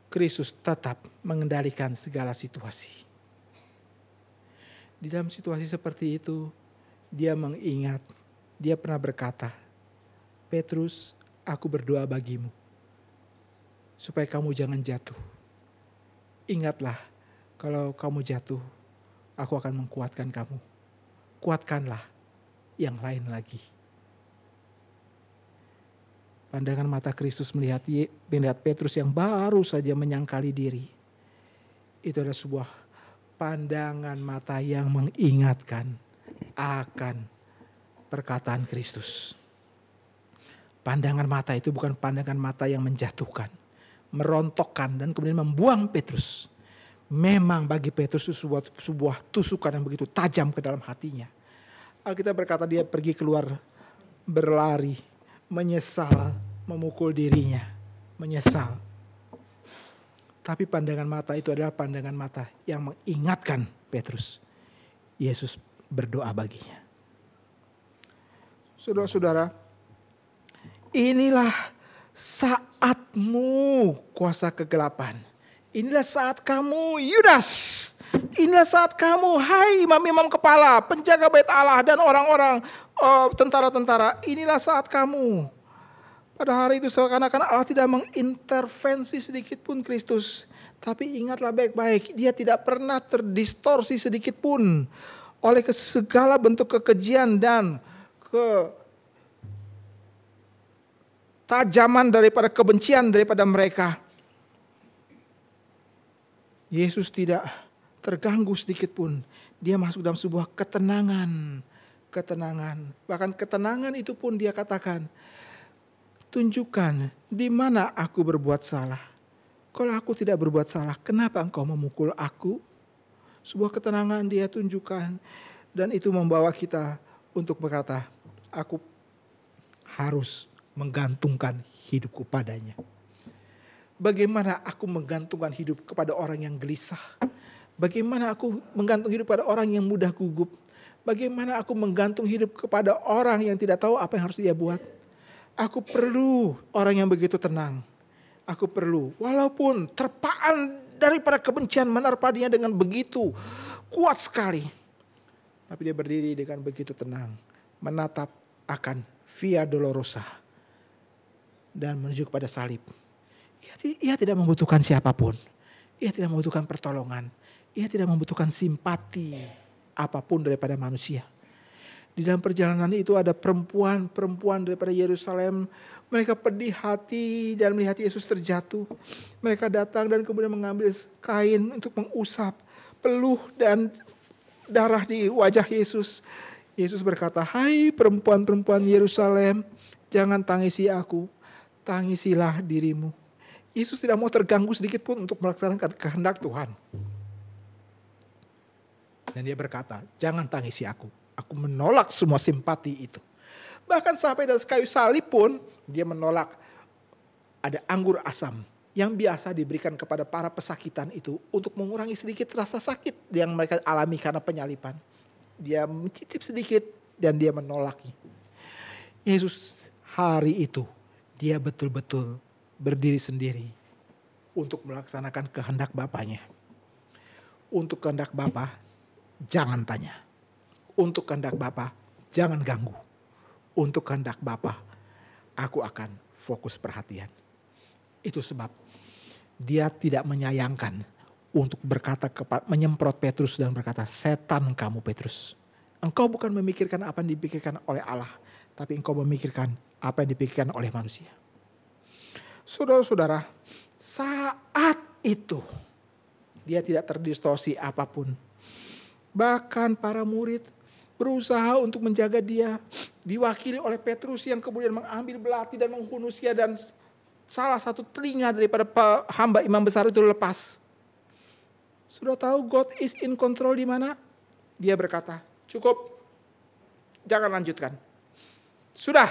Kristus tetap mengendalikan segala situasi. Di dalam situasi seperti itu, dia mengingat, dia pernah berkata, "Petrus, aku berdoa bagimu, supaya kamu jangan jatuh. Ingatlah, kalau kamu jatuh, aku akan menguatkan kamu. Kuatkanlah yang lain lagi." Pandangan mata Kristus melihat Petrus yang baru saja menyangkali diri. Itu adalah sebuah pandangan mata yang mengingatkan akan perkataan Kristus. Pandangan mata itu bukan pandangan mata yang menjatuhkan, merontokkan dan kemudian membuang Petrus. Memang bagi Petrus itu sebuah tusukan yang begitu tajam ke dalam hatinya. Alkitab berkata dia pergi keluar berlari, menyesal, memukul dirinya, menyesal. Tapi pandangan mata itu adalah pandangan mata yang mengingatkan Petrus. Yesus berdoa baginya. Saudara-saudara, inilah saatmu kuasa kegelapan. Inilah saat kamu Yudas. Inilah saat kamu, hai imam-imam kepala, penjaga bait Allah dan orang-orang tentara-tentara. Inilah saat kamu. Pada hari itu seakan-akan Allah tidak mengintervensi sedikit pun Kristus. Tapi ingatlah baik-baik, dia tidak pernah terdistorsi sedikit pun oleh segala bentuk kekejian dan ketajaman daripada kebencian daripada mereka. Yesus tidak terganggu sedikit pun. Dia masuk dalam sebuah ketenangan. Bahkan ketenangan itu pun dia katakan, "Tunjukkan di mana aku berbuat salah. Kalau aku tidak berbuat salah, kenapa engkau memukul aku?" Sebuah ketenangan dia tunjukkan. Dan itu membawa kita untuk berkata, aku harus menggantungkan hidupku padanya. Bagaimana aku menggantungkan hidup kepada orang yang gelisah? Bagaimana aku menggantung hidup pada orang yang mudah gugup? Bagaimana aku menggantung hidup kepada orang yang tidak tahu apa yang harus dia buat. Aku perlu orang yang begitu tenang. Aku perlu, walaupun terpaan daripada kebencian menerpa dia dengan begitu kuat sekali. Tapi dia berdiri dengan begitu tenang, menatap akan Via Dolorosa dan menuju kepada salib. Ia tidak membutuhkan siapapun. Ia tidak membutuhkan pertolongan. Ia tidak membutuhkan simpati apapun daripada manusia. Di dalam perjalanan itu ada perempuan daripada Yerusalem. Mereka pedih hati dan melihat Yesus terjatuh. Mereka datang dan kemudian mengambil kain untuk mengusap peluh dan darah di wajah Yesus. Yesus berkata, "Hai perempuan-perempuan Yerusalem, jangan tangisi aku, tangisilah dirimu." Yesus tidak mau terganggu sedikit pun untuk melaksanakan kehendak Tuhan. Dan dia berkata, "Jangan tangisi aku. Aku menolak semua simpati itu." Bahkan sampai dari kayu salib pun dia menolak ada anggur asam yang biasa diberikan kepada para pesakitan itu untuk mengurangi sedikit rasa sakit yang mereka alami karena penyaliban. Dia mencicip sedikit dan dia menolaknya. Yesus hari itu dia betul-betul berdiri sendiri untuk melaksanakan kehendak Bapaknya. Untuk kehendak Bapa jangan tanya. Untuk kehendak Bapa jangan ganggu. Untuk kehendak Bapa aku akan fokus perhatian. Itu sebab dia tidak menyayangkan untuk berkata menyemprot Petrus dan berkata, "Setan kamu Petrus. Engkau bukan memikirkan apa yang dipikirkan oleh Allah, tapi engkau memikirkan apa yang dipikirkan oleh manusia." Saudara-saudara, saat itu dia tidak terdistorsi apapun. Bahkan para murid berusaha untuk menjaga dia, diwakili oleh Petrus yang kemudian mengambil belati dan menghunusnya, dan salah satu telinga daripada hamba imam besar itu lepas. Sudah tahu God is in control di mana? Dia berkata, "Cukup, jangan lanjutkan. Sudah,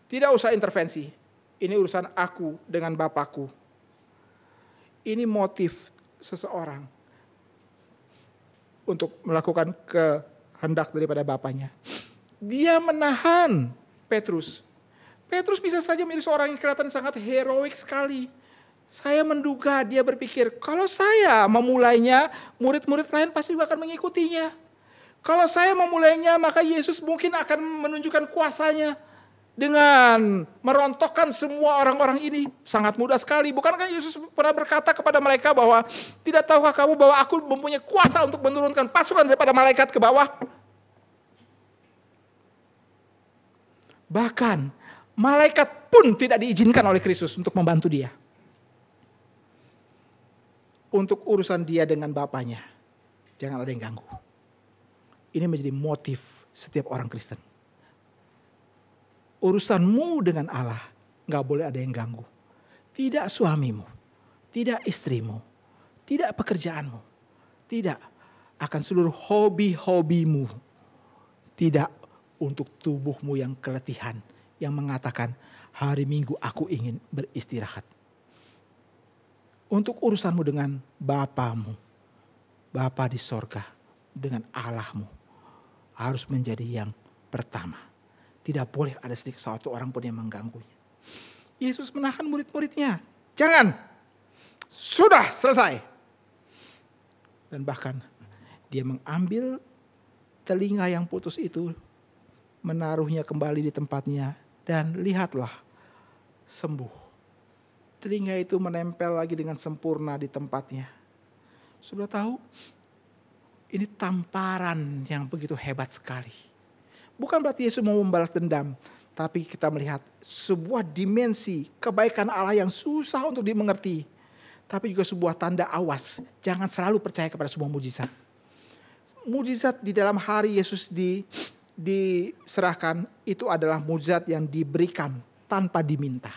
tidak usah intervensi. Ini urusan aku dengan Bapakku." Ini motif seseorang untuk melakukan kehendak daripada Bapaknya. Dia menahan Petrus. Petrus bisa saja menjadi seorang yang kelihatan sangat heroik sekali. Saya menduga dia berpikir, kalau saya memulainya, murid-murid lain pasti juga akan mengikutinya. Kalau saya memulainya, maka Yesus mungkin akan menunjukkan kuasanya dengan merontokkan semua orang-orang ini. Sangat mudah sekali. Bukankah Yesus pernah berkata kepada mereka bahwa, "Tidak tahukah kamu bahwa aku mempunyai kuasa untuk menurunkan pasukan daripada malaikat ke bawah?" Bahkan malaikat pun tidak diizinkan oleh Kristus untuk membantu dia. Untuk urusan dia dengan Bapaknya, jangan ada yang ganggu. Ini menjadi motif setiap orang Kristen. Urusanmu dengan Allah gak boleh ada yang ganggu. Tidak suamimu, tidak istrimu, tidak pekerjaanmu, tidak akan seluruh hobi-hobimu, tidak untuk tubuhmu yang keletihan, yang mengatakan hari Minggu aku ingin beristirahat. Untuk urusanmu dengan Bapamu, Bapa di sorga, dengan Allahmu, harus menjadi yang pertama. Tidak boleh ada sedikit satu orang pun yang mengganggunya. Yesus menahan murid-muridnya. Jangan. Sudah selesai. Dan bahkan dia mengambil telinga yang putus itu, menaruhnya kembali di tempatnya, dan lihatlah, sembuh. Telinga itu menempel lagi dengan sempurna di tempatnya. Sudah tahu? Ini tamparan yang begitu hebat sekali. Bukan berarti Yesus mau membalas dendam, tapi kita melihat sebuah dimensi kebaikan Allah yang susah untuk dimengerti. Tapi juga sebuah tanda awas, jangan selalu percaya kepada semua mujizat. Mujizat di dalam hari Yesus diserahkan itu adalah mujizat yang diberikan tanpa diminta.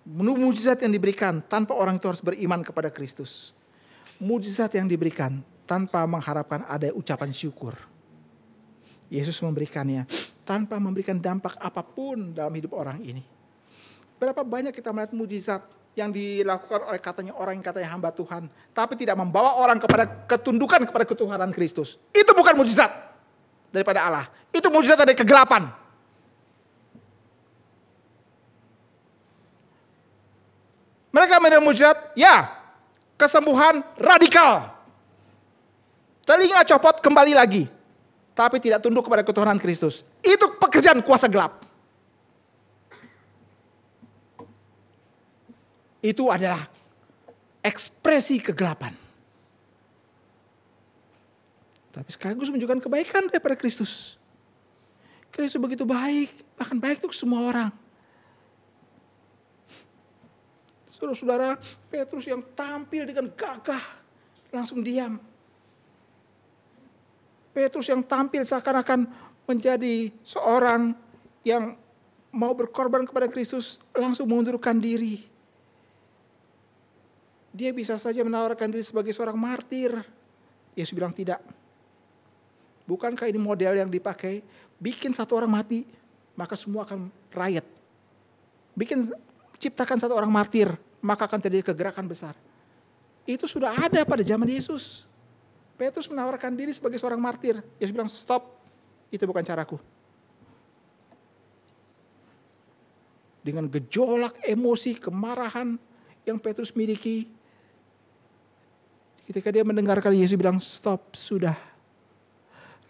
Mujizat yang diberikan tanpa orang itu harus beriman kepada Kristus. Mujizat yang diberikan tanpa mengharapkan ada ucapan syukur. Yesus memberikannya tanpa memberikan dampak apapun dalam hidup orang ini. Berapa banyak kita melihat mujizat yang dilakukan oleh katanya orang yang katanya hamba Tuhan, tapi tidak membawa orang kepada ketundukan kepada ketuhanan Kristus. Itu bukan mujizat daripada Allah. Itu mujizat dari kegelapan. Mereka menerima mujizat, ya, kesembuhan radikal. Telinga copot kembali lagi, tapi tidak tunduk kepada ketuhanan Kristus. Itu pekerjaan kuasa gelap. Itu adalah ekspresi kegelapan. Tapi sekarang Kristus menunjukkan kebaikan daripada Kristus. Kristus begitu baik, bahkan baik untuk semua orang. Saudara-saudara, Petrus yang tampil dengan gagah langsung diam. Petrus yang tampil seakan-akan menjadi seorang yang mau berkorban kepada Kristus langsung mengundurkan diri. Dia bisa saja menawarkan diri sebagai seorang martir. Yesus bilang tidak. Bukankah ini model yang dipakai? Bikin satu orang mati, maka semua akan riot. Ciptakan satu orang martir, maka akan terjadi kegerakan besar. Itu sudah ada pada zaman Yesus. Petrus menawarkan diri sebagai seorang martir. Yesus bilang stop, itu bukan caraku. Dengan gejolak emosi, kemarahan yang Petrus miliki, ketika dia mendengarkan Yesus bilang stop, sudah.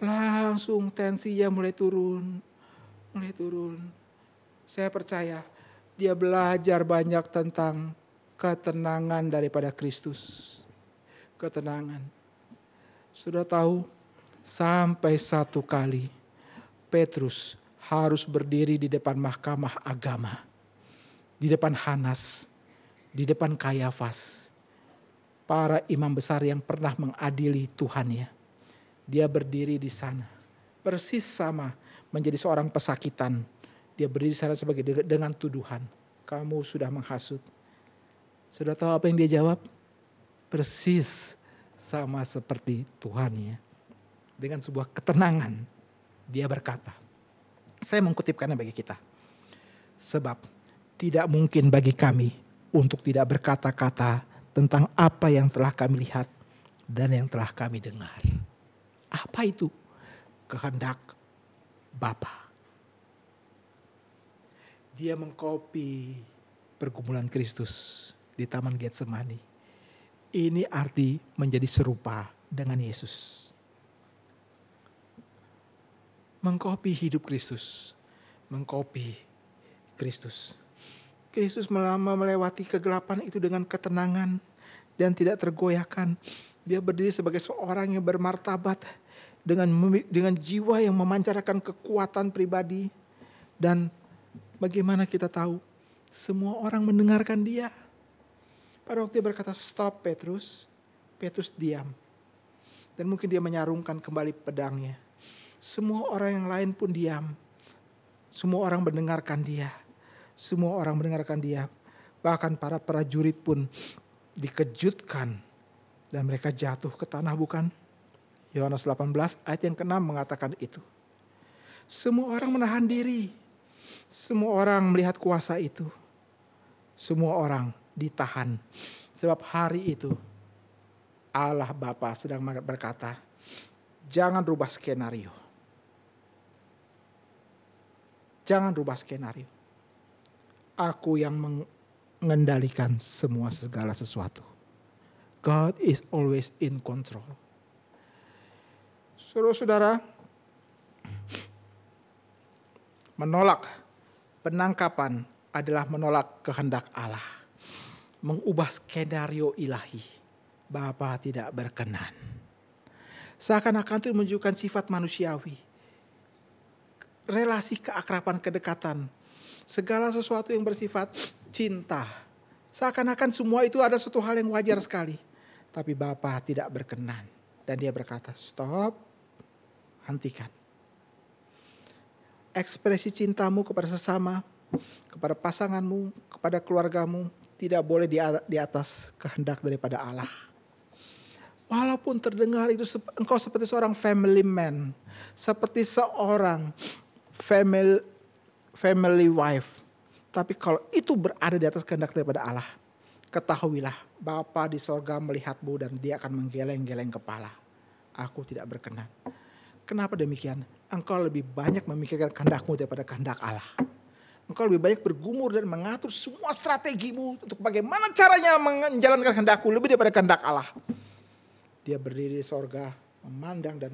Langsung tensinya mulai turun. Saya percaya dia belajar banyak tentang ketenangan daripada Kristus. Ketenangan. Sudah tahu, sampai satu kali Petrus harus berdiri di depan mahkamah agama. Di depan Hanas, di depan Kayafas. Para imam besar yang pernah mengadili Tuhannya. Dia berdiri di sana. Persis sama menjadi seorang pesakitan. Dia berdiri di sana sebagai dengan tuduhan. Kamu sudah menghasut. Sudah tahu apa yang dia jawab? Persis sama seperti Tuhannya. Dengan sebuah ketenangan. Dia berkata. Saya mengutipkannya bagi kita. Sebab tidak mungkin bagi kami untuk tidak berkata-kata tentang apa yang telah kami lihat dan yang telah kami dengar. Apa itu? Kehendak Bapa. Dia mengkopi pergumulan Kristus di Taman Getsemani. Ini arti menjadi serupa dengan Yesus. Mengkopi hidup Kristus. Mengkopi Kristus. Kristus melewati kegelapan itu dengan ketenangan dan tidak tergoyahkan. Dia berdiri sebagai seorang yang bermartabat dengan jiwa yang memancarkan kekuatan pribadi. Dan bagaimana kita tahu? Semua orang mendengarkan dia. Pada waktu dia berkata stop Petrus, Petrus diam. Dan mungkin dia menyarungkan kembali pedangnya. Semua orang yang lain pun diam. Semua orang mendengarkan dia. Semua orang mendengarkan dia. Bahkan para prajurit pun dikejutkan. Dan mereka jatuh ke tanah bukan? Yohanes 18 ayat yang ke-6 mengatakan itu. Semua orang menahan diri. Semua orang melihat kuasa itu. Semua orang ditahan. Sebab hari itu Allah Bapa sedang berkata, jangan rubah skenario. Jangan rubah skenario. Aku yang mengendalikan segala sesuatu. God is always in control. Saudara-saudara, menolak penangkapan adalah menolak kehendak Allah. Mengubah skenario ilahi. Bapa tidak berkenan. Seakan-akan itu menunjukkan sifat manusiawi. Relasi keakraban, kedekatan. Segala sesuatu yang bersifat cinta. Seakan-akan semua itu ada satu hal yang wajar sekali. Tapi Bapa tidak berkenan. Dan dia berkata, stop, hentikan. Ekspresi cintamu kepada sesama, kepada pasanganmu, kepada keluargamu, tidak boleh di atas kehendak daripada Allah. Walaupun terdengar itu engkau seperti seorang family man, seperti seorang family wife. Tapi kalau itu berada di atas kehendak daripada Allah, Ketahuilah, Bapa di sorga melihatmu dan dia akan menggeleng-geleng kepala. Aku tidak berkenan. Kenapa demikian? Engkau lebih banyak memikirkan kehendakmu daripada kehendak Allah. Engkau lebih banyak bergumur dan mengatur semua strategimu untuk bagaimana caranya menjalankan kehendakku lebih daripada kehendak Allah. Dia berdiri di sorga, memandang dan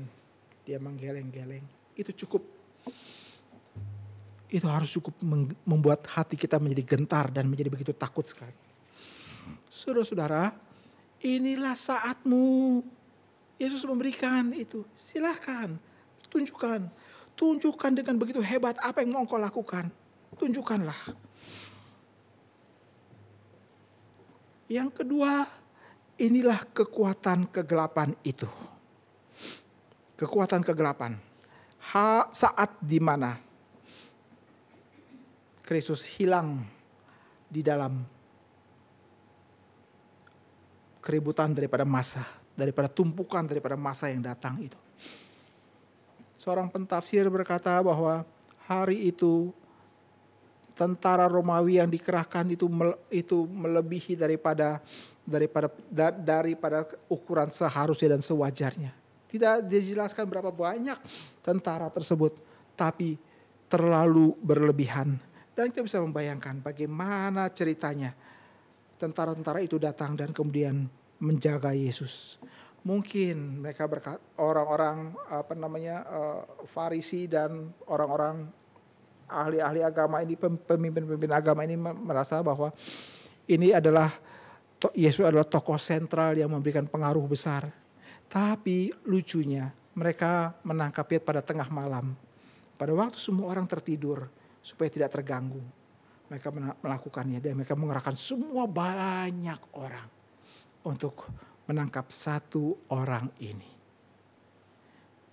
dia menggeleng-geleng. Itu cukup. Itu harus cukup membuat hati kita menjadi gentar dan menjadi begitu takut sekali. Saudara-saudara, inilah saatmu. Yesus memberikan itu. Silakan, tunjukkan. Tunjukkan dengan begitu hebat apa yang mau kau lakukan. Tunjukkanlah. Yang kedua, inilah kekuatan kegelapan itu. Kekuatan kegelapan. Saat di mana Kristus hilang di dalam keributan daripada masa, daripada tumpukan daripada masa yang datang itu. Seorang pentafsir berkata bahwa hari itu tentara Romawi yang dikerahkan itu melebihi daripada ukuran seharusnya dan sewajarnya. Tidak dijelaskan berapa banyak tentara tersebut, tapi terlalu berlebihan. Dan kita bisa membayangkan bagaimana ceritanya. Tentara-tentara itu datang dan kemudian menjaga Yesus. Mungkin mereka berkata, orang-orang Farisi dan orang-orang ahli-ahli agama ini, pemimpin-pemimpin agama ini merasa bahwa ini adalah Yesus adalah tokoh sentral yang memberikan pengaruh besar. Tapi lucunya mereka menangkap dia pada tengah malam. Pada waktu semua orang tertidur supaya tidak terganggu. Mereka melakukannya dan mereka mengerahkan semua banyak orang untuk menangkap satu orang ini.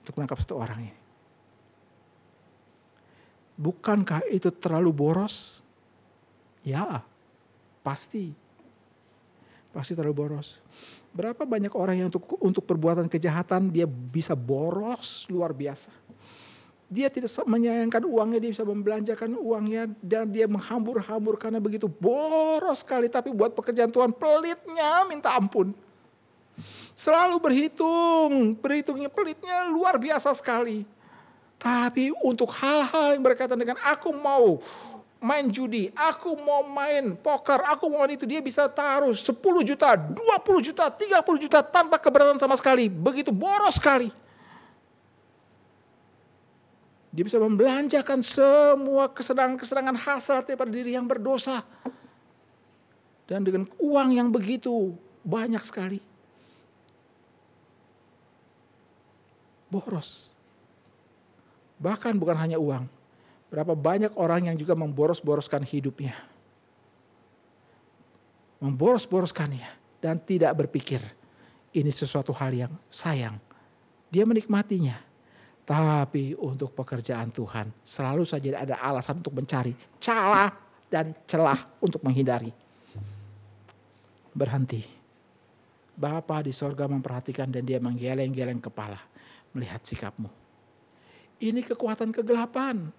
Untuk menangkap satu orang ini. Bukankah itu terlalu boros? Ya, pasti. Pasti terlalu boros. Berapa banyak orang yang untuk perbuatan kejahatan dia bisa boros luar biasa. Dia tidak menyayangkan uangnya, dia bisa membelanjakan uangnya dan dia menghambur-hambur karena begitu boros sekali. Tapi buat pekerjaan Tuhan pelitnya minta ampun. Selalu berhitungnya pelitnya luar biasa sekali. Tapi untuk hal-hal yang berkaitan dengan aku mau main judi, aku mau main poker, aku mau itu, dia bisa taruh 10 juta, 20 juta, 30 juta tanpa keberatan sama sekali. Begitu boros sekali. Dia bisa membelanjakan semua kesenangan hasrat daripada diri yang berdosa. Dan dengan uang yang begitu banyak sekali. Boros. Bahkan bukan hanya uang. Berapa banyak orang yang juga memboros-boroskan hidupnya. Memboros-boroskannya. Dan tidak berpikir ini sesuatu hal yang sayang. Dia menikmatinya. Tapi untuk pekerjaan Tuhan selalu saja ada alasan untuk mencari celah dan celah untuk menghindari. Berhenti. Bapa di sorga memperhatikan dan dia menggeleng-geleng kepala melihat sikapmu. Ini kekuatan kegelapan.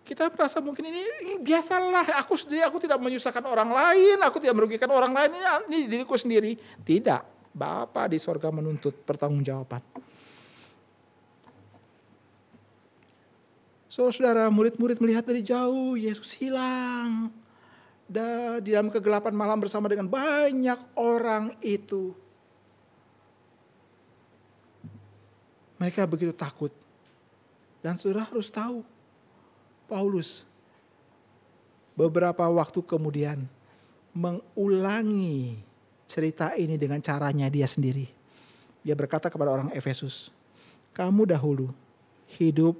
Kita merasa mungkin ini biasalah, aku tidak menyusahkan orang lain, aku tidak merugikan orang lain, ini diriku sendiri. Tidak, Bapa di sorga menuntut pertanggungjawaban. Saudara, murid-murid melihat dari jauh Yesus hilang. Dan di dalam kegelapan malam bersama dengan banyak orang itu. Mereka begitu takut. Dan saudara harus tahu, Paulus beberapa waktu kemudian mengulangi cerita ini dengan caranya dia sendiri. Dia berkata kepada orang Efesus, kamu dahulu hidup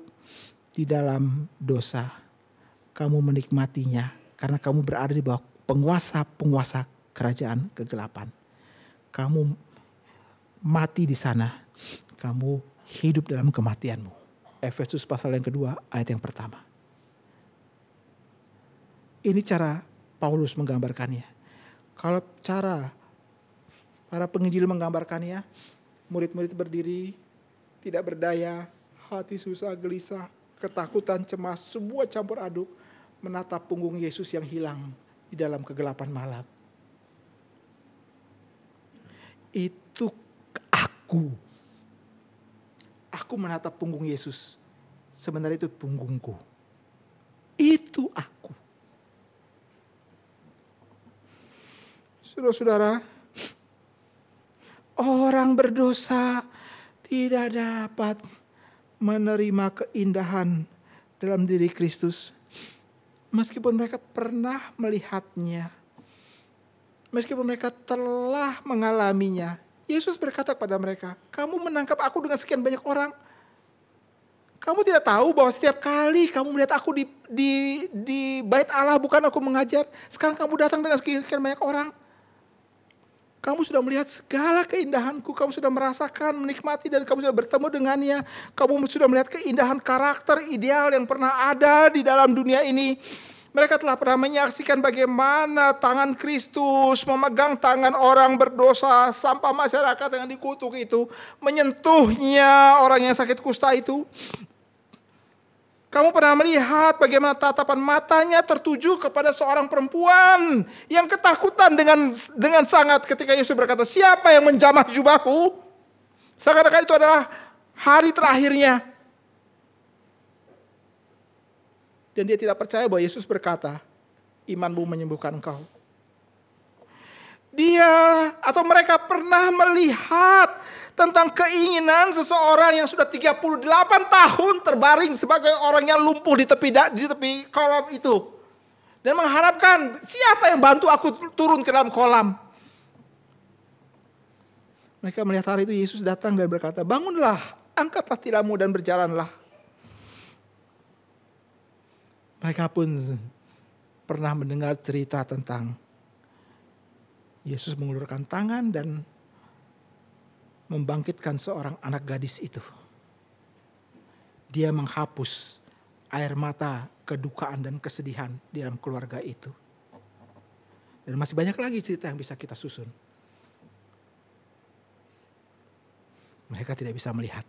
di dalam dosa. Kamu menikmatinya karena kamu berada di bawah penguasa-penguasa kerajaan kegelapan. Kamu mati di sana. Kamu hidup dalam kematianmu. Efesus pasal yang kedua ayat yang pertama. Ini cara Paulus menggambarkannya. Kalau cara para penginjil menggambarkannya, murid-murid berdiri, tidak berdaya, hati susah, gelisah, ketakutan, cemas, semua campur aduk menatap punggung Yesus yang hilang di dalam kegelapan malam. Itu aku. Aku menatap punggung Yesus. Sebenarnya itu punggungku. Itu aku. Saudara-saudara, orang berdosa tidak dapat menerima keindahan dalam diri Kristus. Meskipun mereka pernah melihatnya. Meskipun mereka telah mengalaminya. Yesus berkata kepada mereka, kamu menangkap aku dengan sekian banyak orang. Kamu tidak tahu bahwa setiap kali kamu melihat aku di bait Allah, bukan aku mengajar. Sekarang kamu datang dengan sekian banyak orang. Kamu sudah melihat segala keindahanku. Kamu sudah merasakan, menikmati, dan kamu sudah bertemu dengannya. Kamu sudah melihat keindahan karakter ideal yang pernah ada di dalam dunia ini. Mereka telah pernah menyaksikan bagaimana tangan Kristus memegang tangan orang berdosa, sampah masyarakat yang dikutuk itu, menyentuhnya orang yang sakit kusta itu. Kamu pernah melihat bagaimana tatapan matanya tertuju kepada seorang perempuan yang ketakutan dengan sangat ketika Yesus berkata, siapa yang menjamah jubahku? Seakan-akan itu adalah hari terakhirnya. Dan dia tidak percaya bahwa Yesus berkata, imanmu menyembuhkan engkau. Dia atau mereka pernah melihat tentang keinginan seseorang yang sudah 38 tahun terbaring sebagai orang yang lumpuh di tepi kolam itu. Dan mengharapkan siapa yang bantu aku turun ke dalam kolam. Mereka melihat hari itu Yesus datang dan berkata, bangunlah, angkatlah tilammu dan berjalanlah. Mereka pun pernah mendengar cerita tentang Yesus mengulurkan tangan dan membangkitkan seorang anak gadis itu. Dia menghapus air mata, kedukaan dan kesedihan di dalam keluarga itu. Dan masih banyak lagi cerita yang bisa kita susun. Mereka tidak bisa melihat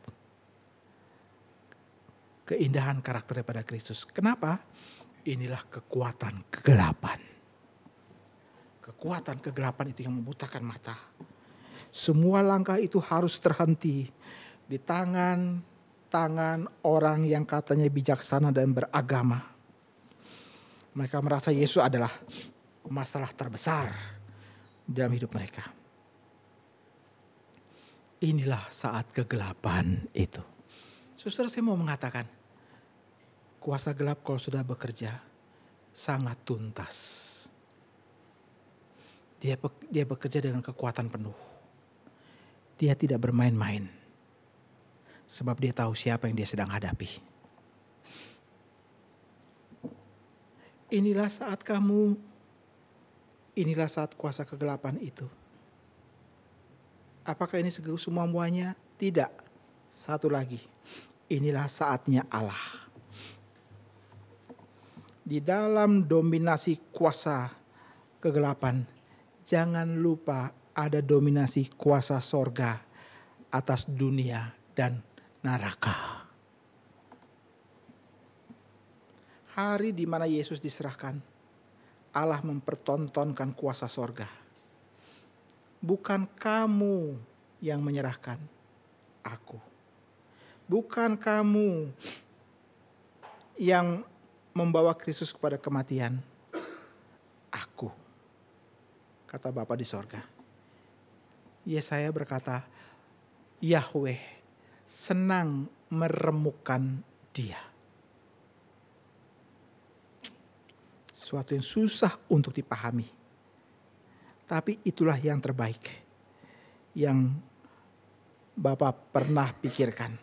keindahan karakter daripada Kristus. Kenapa? Inilah kekuatan kegelapan. Kekuatan kegelapan itu yang membutakan mata. Semua langkah itu harus terhenti di tangan orang yang katanya bijaksana dan beragama. Mereka merasa Yesus adalah masalah terbesar dalam hidup mereka. Inilah saat kegelapan itu. Saudara, saya mau mengatakan, kuasa gelap kalau sudah bekerja sangat tuntas. Dia bekerja dengan kekuatan penuh. Dia tidak bermain-main. Sebab dia tahu siapa yang dia sedang hadapi. Inilah saat kuasa kegelapan itu. Apakah ini semuanya? Tidak. Satu lagi. Inilah saatnya Allah. Di dalam dominasi kuasa kegelapan, jangan lupa ada dominasi kuasa sorga atas dunia dan neraka. Hari di mana Yesus diserahkan, Allah mempertontonkan kuasa sorga. Bukan kamu yang menyerahkan, aku. Bukan kamu yang membawa Kristus kepada kematian, aku. Kata Bapa di sorga. Yesaya berkata, Yahweh senang meremukkan dia. Sesuatu yang susah untuk dipahami. Tapi itulah yang terbaik. Yang Bapa pernah pikirkan.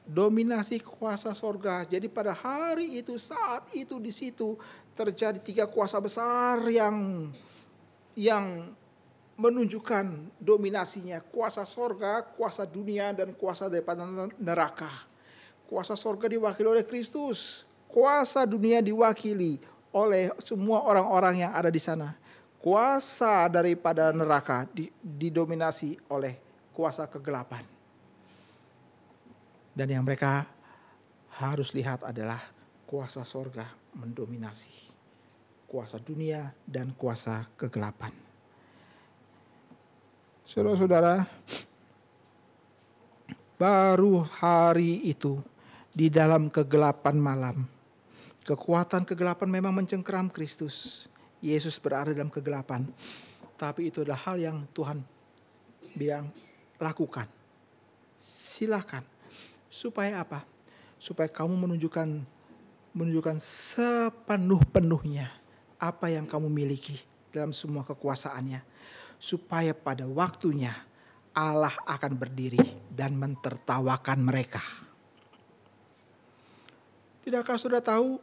Dominasi kuasa sorga. Jadi pada hari itu, saat itu, di situ terjadi 3 kuasa besar yang menunjukkan dominasinya. Kuasa sorga, kuasa dunia, dan kuasa daripada neraka. Kuasa sorga diwakili oleh Kristus. Kuasa dunia diwakili oleh semua orang-orang yang ada di sana. Kuasa daripada neraka didominasi oleh kuasa kegelapan. Dan yang mereka harus lihat adalah kuasa sorga mendominasi kuasa dunia dan kuasa kegelapan. Saudara-saudara, baru hari itu di dalam kegelapan malam, kekuatan kegelapan memang mencengkeram Kristus. Yesus berada dalam kegelapan. Tapi itu adalah hal yang Tuhan bilang, lakukan. Silakan. Supaya apa? Supaya kamu menunjukkan sepenuh-penuhnya apa yang kamu miliki dalam semua kekuasaannya. Supaya pada waktunya Allah akan berdiri dan mentertawakan mereka. Tidakkah sudah tahu?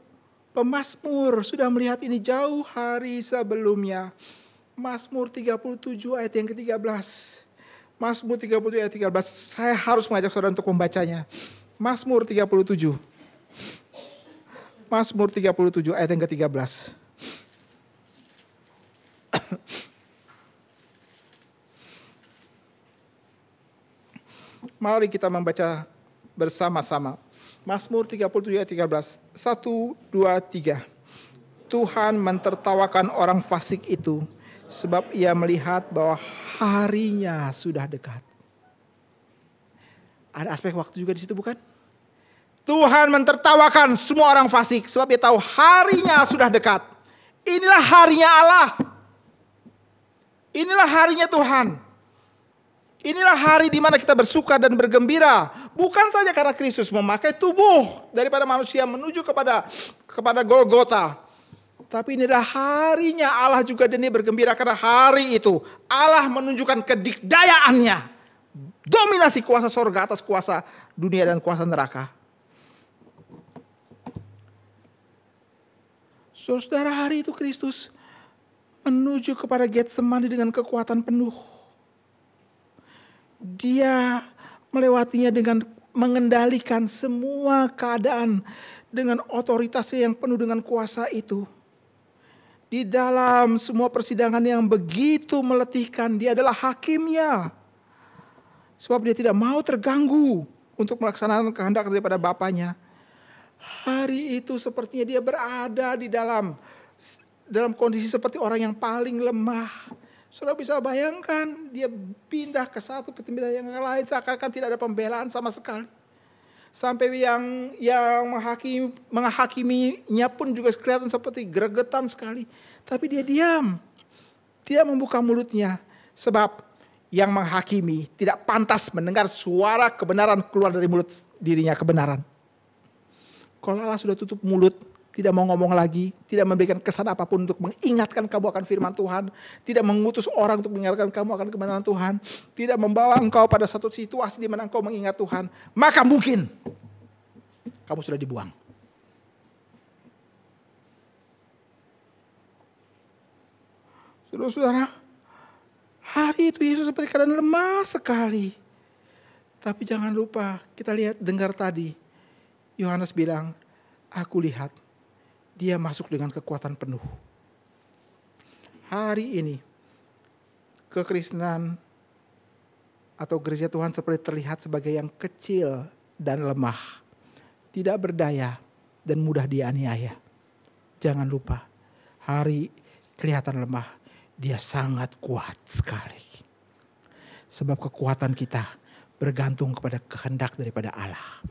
Pemazmur sudah melihat ini jauh hari sebelumnya. Mazmur 37 ayat yang ke-13. Mazmur 37 ayat 13. Saya harus mengajak saudara untuk membacanya. Mazmur 37. Mazmur 37 ayat yang ke-13. Mari kita membaca bersama-sama. Mazmur 37 ayat 13. 1, 2, 3. Tuhan mentertawakan orang fasik itu, sebab ia melihat bahwa harinya sudah dekat. Ada aspek waktu juga di situ, bukan? Tuhan mentertawakan semua orang fasik, sebab ia tahu harinya sudah dekat. Inilah harinya Allah. Inilah harinya Tuhan. Inilah hari di mana kita bersuka dan bergembira. Bukan saja karena Kristus memakai tubuh daripada manusia menuju kepada Golgota. Tapi inilah harinya Allah juga, dan dia bergembira karena hari itu Allah menunjukkan kedikdayaannya. Dominasi kuasa sorga atas kuasa dunia dan kuasa neraka. Saudara, hari itu Kristus menuju kepada Getsemani dengan kekuatan penuh. Dia melewatinya dengan mengendalikan semua keadaan dengan otoritasnya yang penuh dengan kuasa itu. Di dalam semua persidangan yang begitu meletihkan, dia adalah hakimnya. Sebab dia tidak mau terganggu untuk melaksanakan kehendak daripada Bapaknya. Hari itu sepertinya dia berada di dalam kondisi seperti orang yang paling lemah. Saudara bisa bayangkan, dia pindah ke satu ke tempat yang lain seakan-akan tidak ada pembelaan sama sekali. Sampai yang menghakiminya pun juga kelihatan seperti gregetan sekali. Tapi dia diam, tidak membuka mulutnya. Sebab yang menghakimi tidak pantas mendengar suara kebenaran keluar dari mulut dirinya, kebenaran. Kalau Allah sudah tutup mulut, tidak mau ngomong lagi, tidak memberikan kesan apapun untuk mengingatkan kamu akan firman Tuhan, tidak mengutus orang untuk mengingatkan kamu akan kebenaran Tuhan, tidak membawa engkau pada satu situasi di mana engkau mengingat Tuhan, maka mungkin kamu sudah dibuang. Saudara-saudara, hari itu Yesus seperti keadaan lemah sekali. Tapi jangan lupa, kita dengar tadi, Yohanes bilang, aku lihat dia masuk dengan kekuatan penuh. Hari ini, kekristenan atau gereja Tuhan seperti terlihat sebagai yang kecil dan lemah, tidak berdaya dan mudah dianiaya. Jangan lupa, hari kelihatan lemah, dia sangat kuat sekali. Sebab kekuatan kita bergantung kepada kehendak daripada Allah.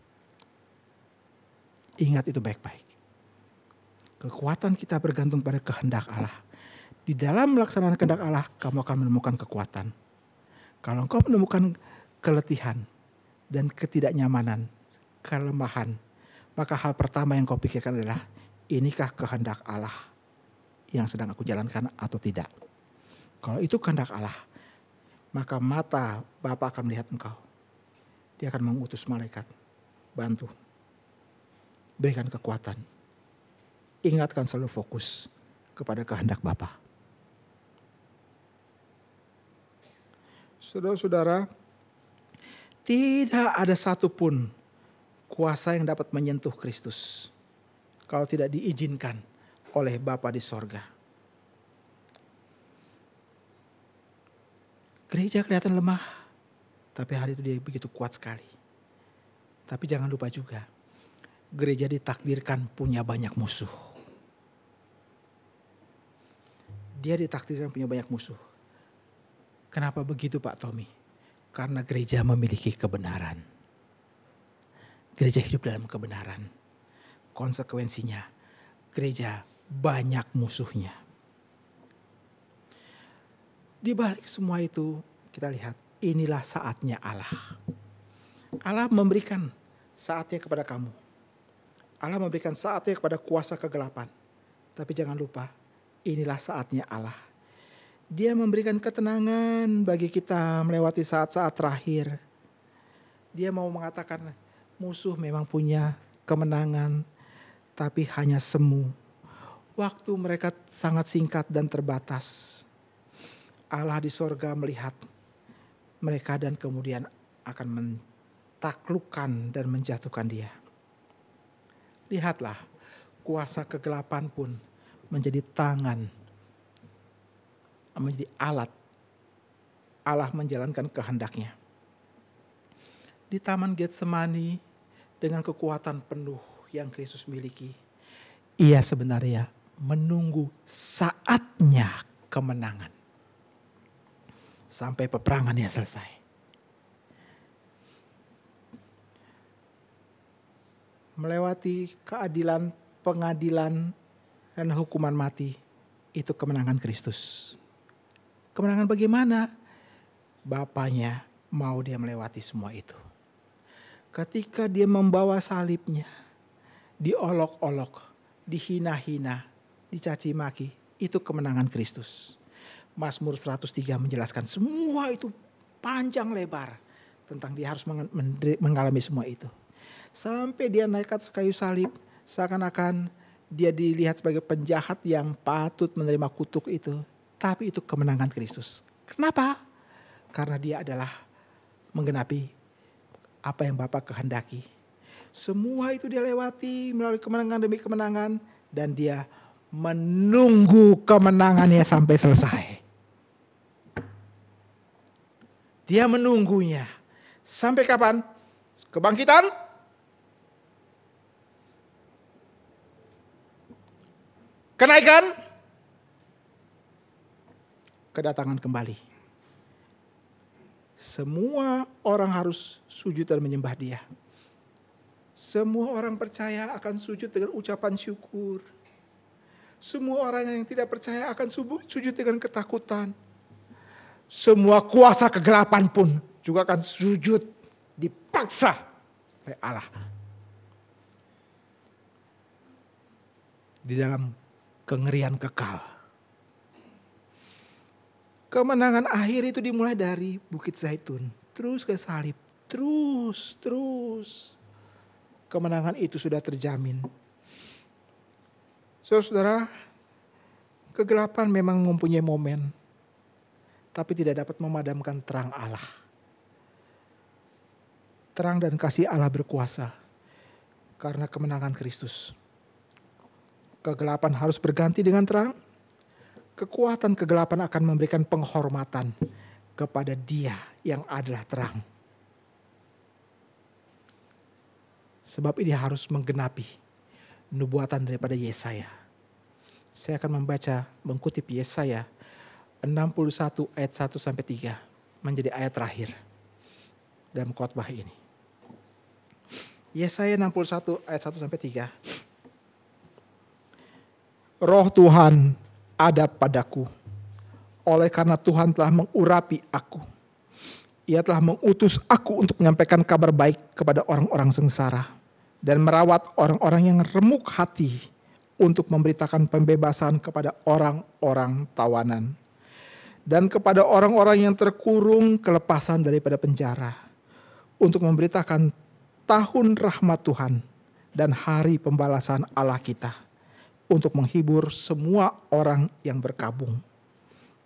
Ingat itu baik-baik. Kekuatan kita bergantung pada kehendak Allah. Di dalam melaksanakan kehendak Allah, kamu akan menemukan kekuatan. Kalau engkau menemukan keletihan dan ketidaknyamanan, kelemahan, maka hal pertama yang kau pikirkan adalah, inikah kehendak Allah yang sedang aku jalankan atau tidak? Kalau itu kehendak Allah, maka mata Bapa akan melihat engkau. Dia akan mengutus malaikat, bantu, berikan kekuatan. Ingatkan selalu fokus kepada kehendak Bapa. Saudara-saudara, tidak ada satupun kuasa yang dapat menyentuh Kristus kalau tidak diizinkan oleh Bapa di sorga. Gereja kelihatan lemah, tapi hari itu dia begitu kuat sekali. Tapi jangan lupa juga, gereja ditakdirkan punya banyak musuh. Dia ditakdirkan punya banyak musuh. Kenapa begitu Pak Tommy? Karena gereja memiliki kebenaran. Gereja hidup dalam kebenaran. Konsekuensinya gereja banyak musuhnya. Di balik semua itu kita lihat inilah saatnya Allah. Allah memberikan saatnya kepada kamu. Allah memberikan saatnya kepada kuasa kegelapan. Tapi jangan lupa inilah saatnya Allah. Dia memberikan ketenangan bagi kita melewati saat-saat terakhir. Dia mau mengatakan musuh memang punya kemenangan, tapi hanya semu. Waktu mereka sangat singkat dan terbatas. Allah di sorga melihat mereka dan kemudian akan mentaklukkan dan menjatuhkan dia. Lihatlah, kuasa kegelapan pun menjadi tangan, menjadi alat Allah menjalankan kehendaknya. Di Taman Getsemani dengan kekuatan penuh yang Kristus miliki, ia sebenarnya menunggu saatnya kemenangan. Sampai peperangannya selesai. Melewati keadilan, pengadilan, dan hukuman mati, itu kemenangan Kristus. Kemenangan bagaimana? Bapaknya mau dia melewati semua itu. Ketika dia membawa salibnya, diolok-olok, dihina-hina, dicaci maki, itu kemenangan Kristus. Mazmur 103 menjelaskan semua itu panjang lebar tentang dia harus mengalami semua itu. Sampai dia naik ke atas kayu salib, seakan-akan dia dilihat sebagai penjahat yang patut menerima kutuk itu. Tapi itu kemenangan Kristus. Kenapa? Karena dia adalah menggenapi apa yang Bapa kehendaki. Semua itu dia lewati melalui kemenangan demi kemenangan. Dan dia menunggu kemenangannya sampai selesai. Dia menunggunya. Sampai kapan? Kebangkitan? Kenaikan? Kedatangan kembali. Semua orang harus sujud dan menyembah dia. Semua orang percaya akan sujud dengan ucapan syukur. Semua orang yang tidak percaya akan sujud dengan ketakutan. Semua kuasa kegelapan pun juga akan sujud dipaksa oleh Allah. Di dalam kengerian kekal. Kemenangan akhir itu dimulai dari Bukit Zaitun. Terus ke salib. Terus. Kemenangan itu sudah terjamin. Saudara, kegelapan memang mempunyai momen. Tapi tidak dapat memadamkan terang Allah. Terang dan kasih Allah berkuasa. Karena kemenangan Kristus. Kegelapan harus berganti dengan terang. Kekuatan kegelapan akan memberikan penghormatan kepada Dia yang adalah terang. Sebab ini harus menggenapi nubuatan daripada Yesaya. Saya akan mengutip Yesaya 61 ayat 1 sampai 3 menjadi ayat terakhir dalam khotbah ini. Yesaya 61 ayat 1 sampai 3. Roh Tuhan ada padaku, oleh karena Tuhan telah mengurapi aku. Ia telah mengutus aku untuk menyampaikan kabar baik kepada orang-orang sengsara dan merawat orang-orang yang remuk hati, untuk memberitakan pembebasan kepada orang-orang tawanan dan kepada orang-orang yang terkurung kelepasan daripada penjara, untuk memberitakan tahun rahmat Tuhan dan hari pembalasan Allah kita, untuk menghibur semua orang yang berkabung,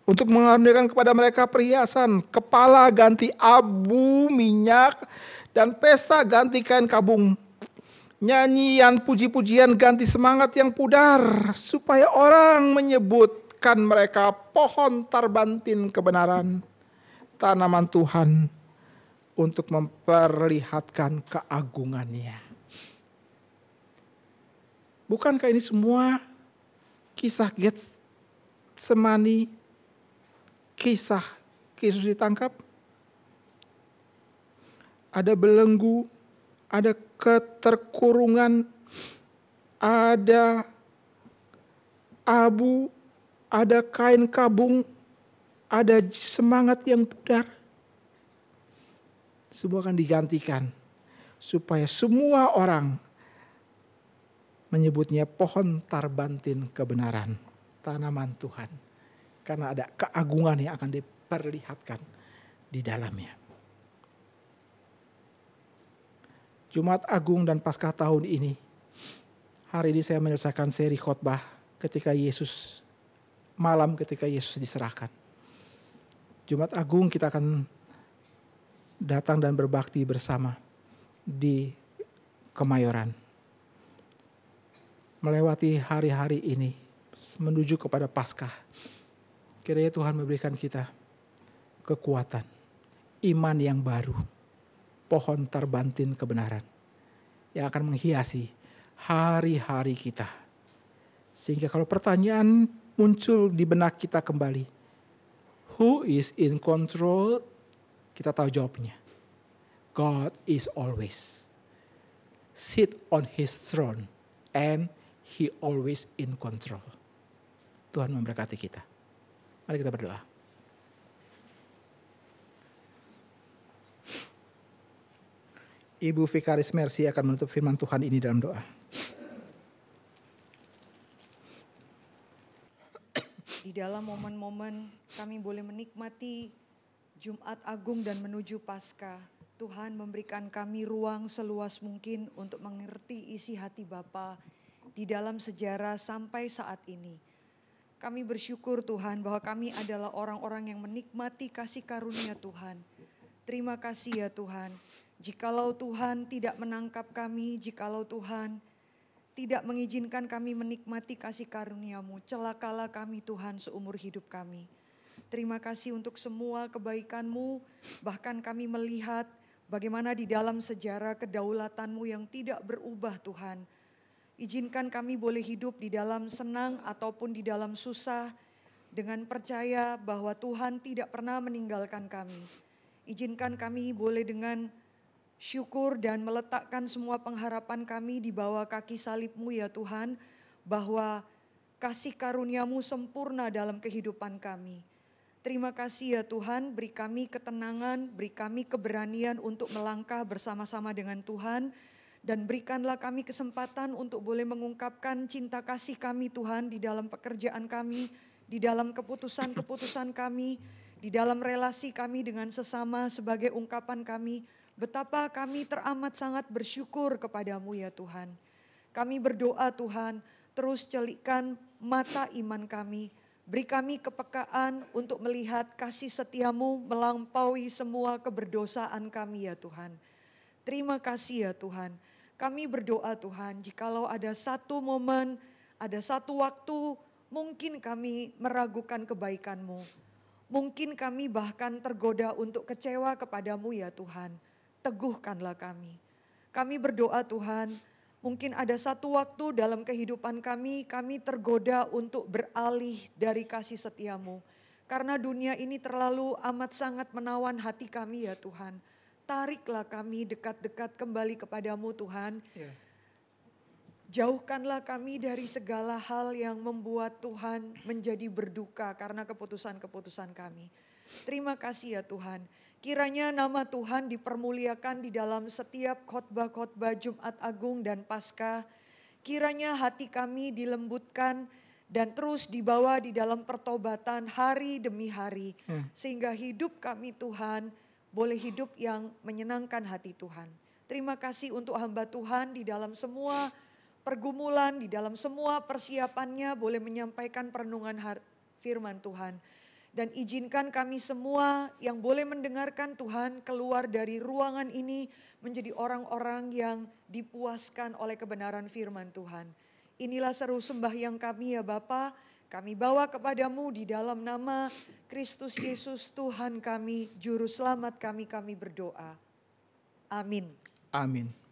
untuk mengaruniakan kepada mereka perhiasan kepala ganti abu, minyak, dan pesta ganti kain kabung, nyanyian puji-pujian ganti semangat yang pudar, supaya orang menyebutkan mereka pohon tarbantin kebenaran, tanaman Tuhan, untuk memperlihatkan keagungannya. Bukankah ini semua kisah Getsemani, kisah Yesus ditangkap? Ada belenggu, ada keterkurungan, ada abu, ada kain kabung, ada semangat yang pudar. Semua akan digantikan supaya semua orang menyebutnya pohon tarbantin kebenaran, tanaman Tuhan. Karena ada keagungan yang akan diperlihatkan di dalamnya. Jumat Agung dan Paskah tahun ini, hari ini saya menyelesaikan seri khotbah ketika Yesus diserahkan. Jumat Agung kita akan datang dan berbakti bersama di Kemayoran. Melewati hari-hari ini menuju kepada Paskah. Kiranya Tuhan memberikan kita kekuatan, iman yang baru, pohon tarbantin kebenaran yang akan menghiasi hari-hari kita. Sehingga kalau pertanyaan muncul di benak kita kembali, who is in control? Kita tahu jawabnya. God is always sit on his throne and he always in control. Tuhan memberkati kita. Mari kita berdoa. Ibu Vikaris Mercy akan menutup firman Tuhan ini dalam doa. Di dalam momen-momen kami boleh menikmati Jumat Agung dan menuju Paskah, Tuhan memberikan kami ruang seluas mungkin untuk mengerti isi hati Bapa di dalam sejarah sampai saat ini. Kami bersyukur Tuhan bahwa kami adalah orang-orang yang menikmati kasih karunia Tuhan. Terima kasih ya Tuhan. Jikalau Tuhan tidak menangkap kami, jikalau Tuhan tidak mengizinkan kami menikmati kasih karunia-Mu, celakalah kami Tuhan seumur hidup kami. Terima kasih untuk semua kebaikan-Mu, bahkan kami melihat bagaimana di dalam sejarah kedaulatan-Mu yang tidak berubah Tuhan. Izinkan kami boleh hidup di dalam senang ataupun di dalam susah, dengan percaya bahwa Tuhan tidak pernah meninggalkan kami. Izinkan kami boleh dengan syukur dan meletakkan semua pengharapan kami di bawah kaki salib-Mu ya Tuhan, bahwa kasih karunia-Mu sempurna dalam kehidupan kami. Terima kasih ya Tuhan, beri kami ketenangan, beri kami keberanian untuk melangkah bersama-sama dengan Tuhan, dan berikanlah kami kesempatan untuk boleh mengungkapkan cinta kasih kami Tuhan di dalam pekerjaan kami, di dalam keputusan-keputusan kami, di dalam relasi kami dengan sesama sebagai ungkapan kami, betapa kami teramat sangat bersyukur kepadamu ya Tuhan. Kami berdoa Tuhan, terus celikkan mata iman kami, beri kami kepekaan untuk melihat kasih setiamu melampaui semua keberdosaan kami ya Tuhan. Terima kasih ya Tuhan. Kami berdoa Tuhan, jikalau ada satu momen, ada satu waktu, mungkin kami meragukan kebaikan-Mu. Mungkin kami bahkan tergoda untuk kecewa kepadamu ya Tuhan. Teguhkanlah kami. Kami berdoa Tuhan, mungkin ada satu waktu dalam kehidupan kami tergoda untuk beralih dari kasih setiamu. Karena dunia ini terlalu amat sangat menawan hati kami ya Tuhan. Tariklah kami dekat-dekat kembali kepadamu Tuhan. Jauhkanlah kami dari segala hal yang membuat Tuhan menjadi berduka karena keputusan-keputusan kami. Terima kasih ya Tuhan. Kiranya nama Tuhan dipermuliakan di dalam setiap khotbah-khotbah Jumat Agung dan Paskah. Kiranya hati kami dilembutkan dan terus dibawa di dalam pertobatan hari demi hari. Sehingga hidup kami Tuhan boleh hidup yang menyenangkan hati Tuhan. Terima kasih untuk hamba Tuhan di dalam semua pergumulan, di dalam semua persiapannya boleh menyampaikan perenungan firman Tuhan. Dan izinkan kami semua yang boleh mendengarkan Tuhan keluar dari ruangan ini menjadi orang-orang yang dipuaskan oleh kebenaran firman Tuhan. Inilah seru sembahyang kami ya Bapa, kami bawa kepadamu di dalam nama Kristus Yesus Tuhan kami, Juru Selamat kami berdoa. Amin. Amin.